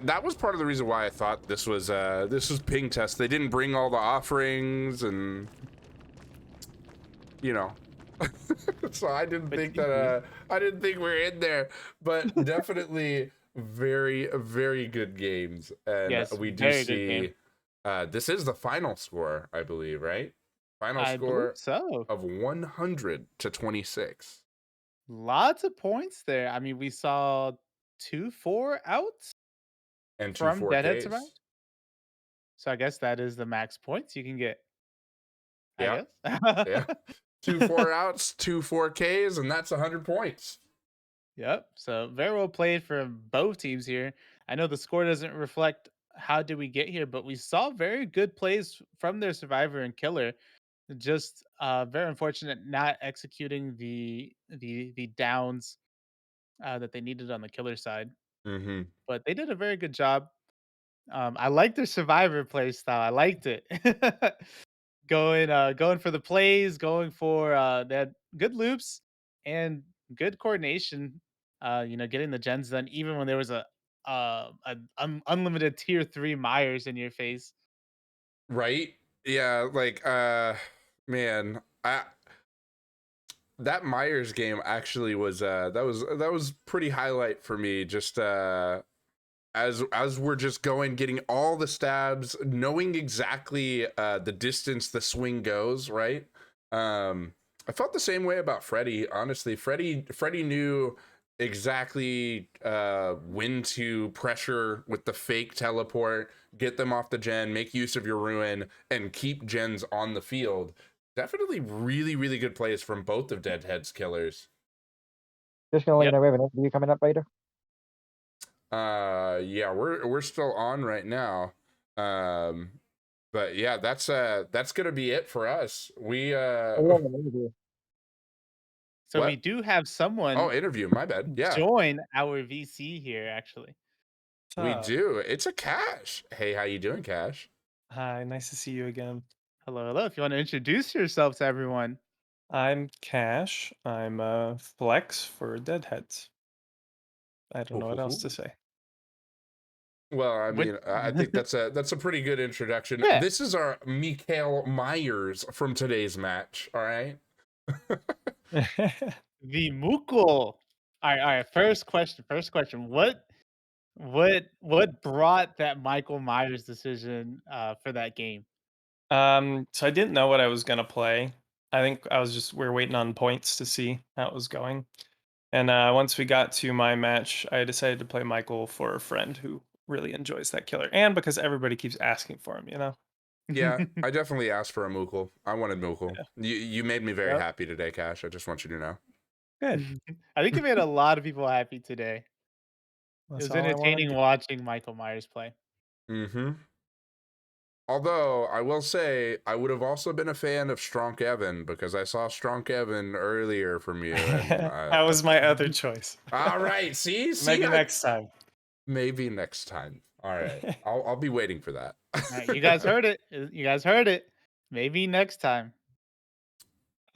That was part of the reason why I thought this was ping test. They didn't bring all the offerings, and you know, So I didn't But think that TP. I didn't think we are in there, but definitely very very good games, and Yes, we do very good game. see this is the final score, I believe, right? Final I believe score so. of 100-26 Lots of points there. I mean, we saw 2-4 outs and two from Deadhead 4Ks. survived. So I guess that is the max points you can get, I Yeah, guess. yeah. Two 4 outs, two 4Ks, and that's 100 points. Yep. So very well played from both teams here. I know the score doesn't reflect how did we get here, but we saw very good plays from their survivor and killer. Just very unfortunate not executing the downs that they needed on the killer side. Mm-hmm. But they did a very good job. I liked their survivor play style. I liked it. Going for the plays, going for that good loops and good coordination. Getting the gens done even when there was a unlimited tier 3 Myers in your face. Right? Yeah, like man, I that Myers game actually was that was pretty highlight for me, just as we're just going, getting all the stabs, knowing exactly the distance the swing goes, right? I felt the same way about Freddy, honestly. Freddy knew exactly when to pressure with the fake teleport, get them off the gen, make use of your ruin, and keep gens on the field. Definitely really, really good plays from both of Deadhead's killers. Just gonna let you Yep. know we have an interview coming up later. Yeah, we're still on right now. Um but yeah, that's gonna be it for us. We Oh, we have an interview. So we what? do have Oh, someone interview, my bad. Yeah, join our VC here actually. we Up? do. It's a Cash. Hey, how you doing, Cash? Hi, nice to see you again. Hello, hello. If you want to introduce yourself to everyone. I'm Cash. I'm a flex for Deadheads. I don't know what else to say. Well, I What mean, I think that's a pretty good introduction. Yeah. This is our Mikael Myers from today's match. All right. The Mukul. All right. First question. First question. What brought that Michael Myers decision for that game? so I didn't know what I was gonna play. I think we are waiting on points to see how it was going. And once we got to my match, I decided to play Michael for a friend who really enjoys that killer, and because everybody keeps asking for him, you know. Yeah, I definitely asked for a Mukul. I wanted Mukul. Yeah. You made me very Yep. happy today, Cash. I just want you to know. Good. I think you made a lot of people happy today. It That's was all I want to entertaining do. watching Michael Myers play. Mm-hmm. Although I will say I would have also been a fan of Stronk Evan because I saw Stronk Evan earlier from you, and That was my other choice. all right, see, Maybe next time. maybe next time. All right, I'll be waiting for that. All right, you guys heard it. You guys heard it. Maybe next time.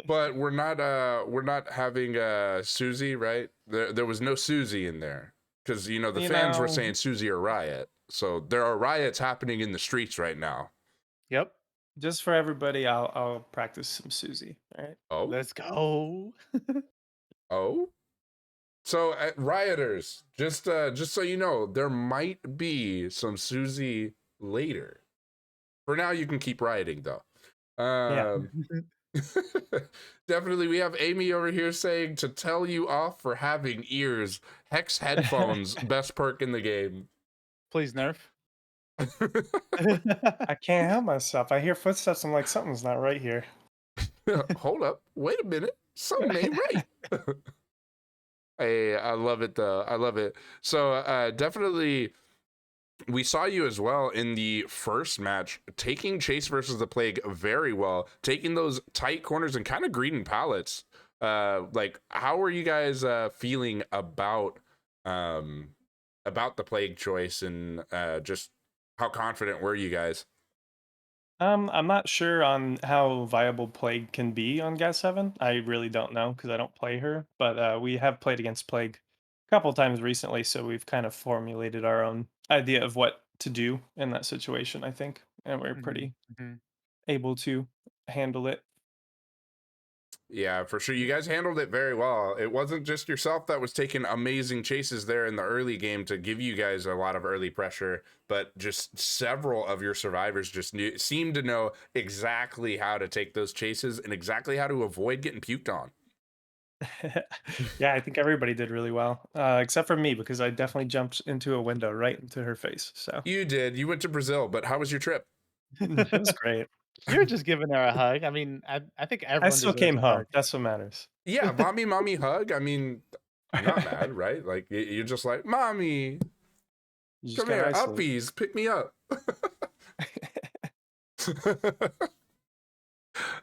But we're not having Susie, right? There was no Susie in there because the You fans were know, saying Susie or riot. So there are riots happening in the streets right now. Yep. just for everybody, I'll practice some Susie. All right. Oh, Let's go. oh. So rioters, just so you know, there might be some Susie later. For now, you can keep rioting though. Yeah. Um, Definitely, we have Amy over here saying to tell you off for having ears. Hex headphones, best perk in the game. Please nerf. I can't help myself. I hear footsteps. I'm like, something's not right here. Hold up, wait a minute, something ain't right. Hey, I love it though. I love it. So definitely we saw you as well in the first match, taking Chase versus the Plague very well, taking those tight corners and kind of greeting pallets. Like, how are you guys feeling um, about the Plague choice, and just how confident were you guys? I'm not sure on how viable Plague can be on Gas 7. I really don't know because I don't play her, but we have played against Plague a couple times recently, so we've kind of formulated our own idea of what to do in that situation, I think, and we're Mhm, pretty mhm. able to handle it. Yeah, for sure. You guys handled it very well. It wasn't just yourself that was taking amazing chases there in the early game to give you guys a lot of early pressure, but just several of your survivors just seemed to know exactly how to take those chases and exactly how to avoid getting puked on. Yeah, I think everybody did really well, except for me because I definitely jumped into a window right into her face. So You did. You went to Brazil, but how was your trip? it was great. You're just giving her a hug. I mean, I think I everyone still deserves came a home. hug. That's what matters. Yeah, mommy hug. I mean, I'm not mad, right? Like you're just like, mommy, You just come got here, isolated. uppies, pick me up.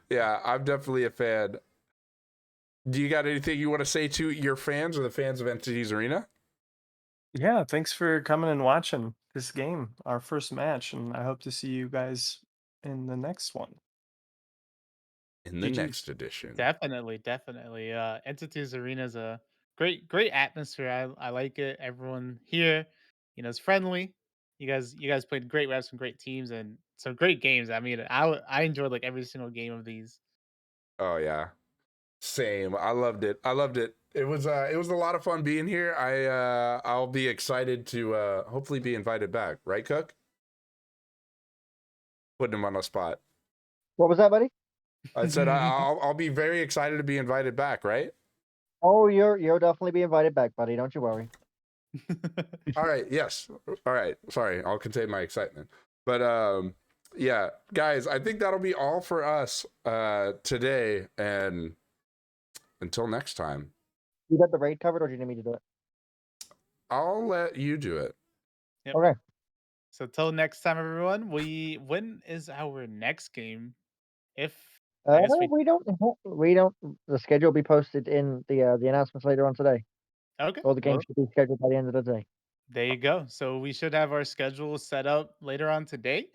Yeah, I'm definitely a fan. Do you got anything you want to say to your fans or the fans of Entities Arena? Yeah, thanks for coming and watching this game, our first match, and I hope to see you guys in the next one. In the GG's. next edition. Definitely. Entities Arena is a great atmosphere. I like it. Everyone here, is friendly. You guys played great reps, some great teams, and some great games. I mean, I enjoyed like every single game of these. Oh yeah. Same. I loved it. I loved it. It was a lot of fun being here. I'll be excited to hopefully be invited back, right, Cook? Putting him on the spot. What was that, buddy? I said I'll be very excited to be invited back, right? Oh, you'll definitely be invited back, buddy. Don't you worry. All right, yes. All right. Sorry, I'll contain my excitement. But yeah, guys, I think that'll be all for us today, and until next time, You got the raid covered, or do you need me to do it? I'll let you do it. Yep. Okay. So till next time, everyone. When is our next game? If I guess we We don't. The schedule will be posted in the announcements later on today. okay. All the Well, games should be scheduled by the end of the day. there you go. So we should have our schedule set up later on today.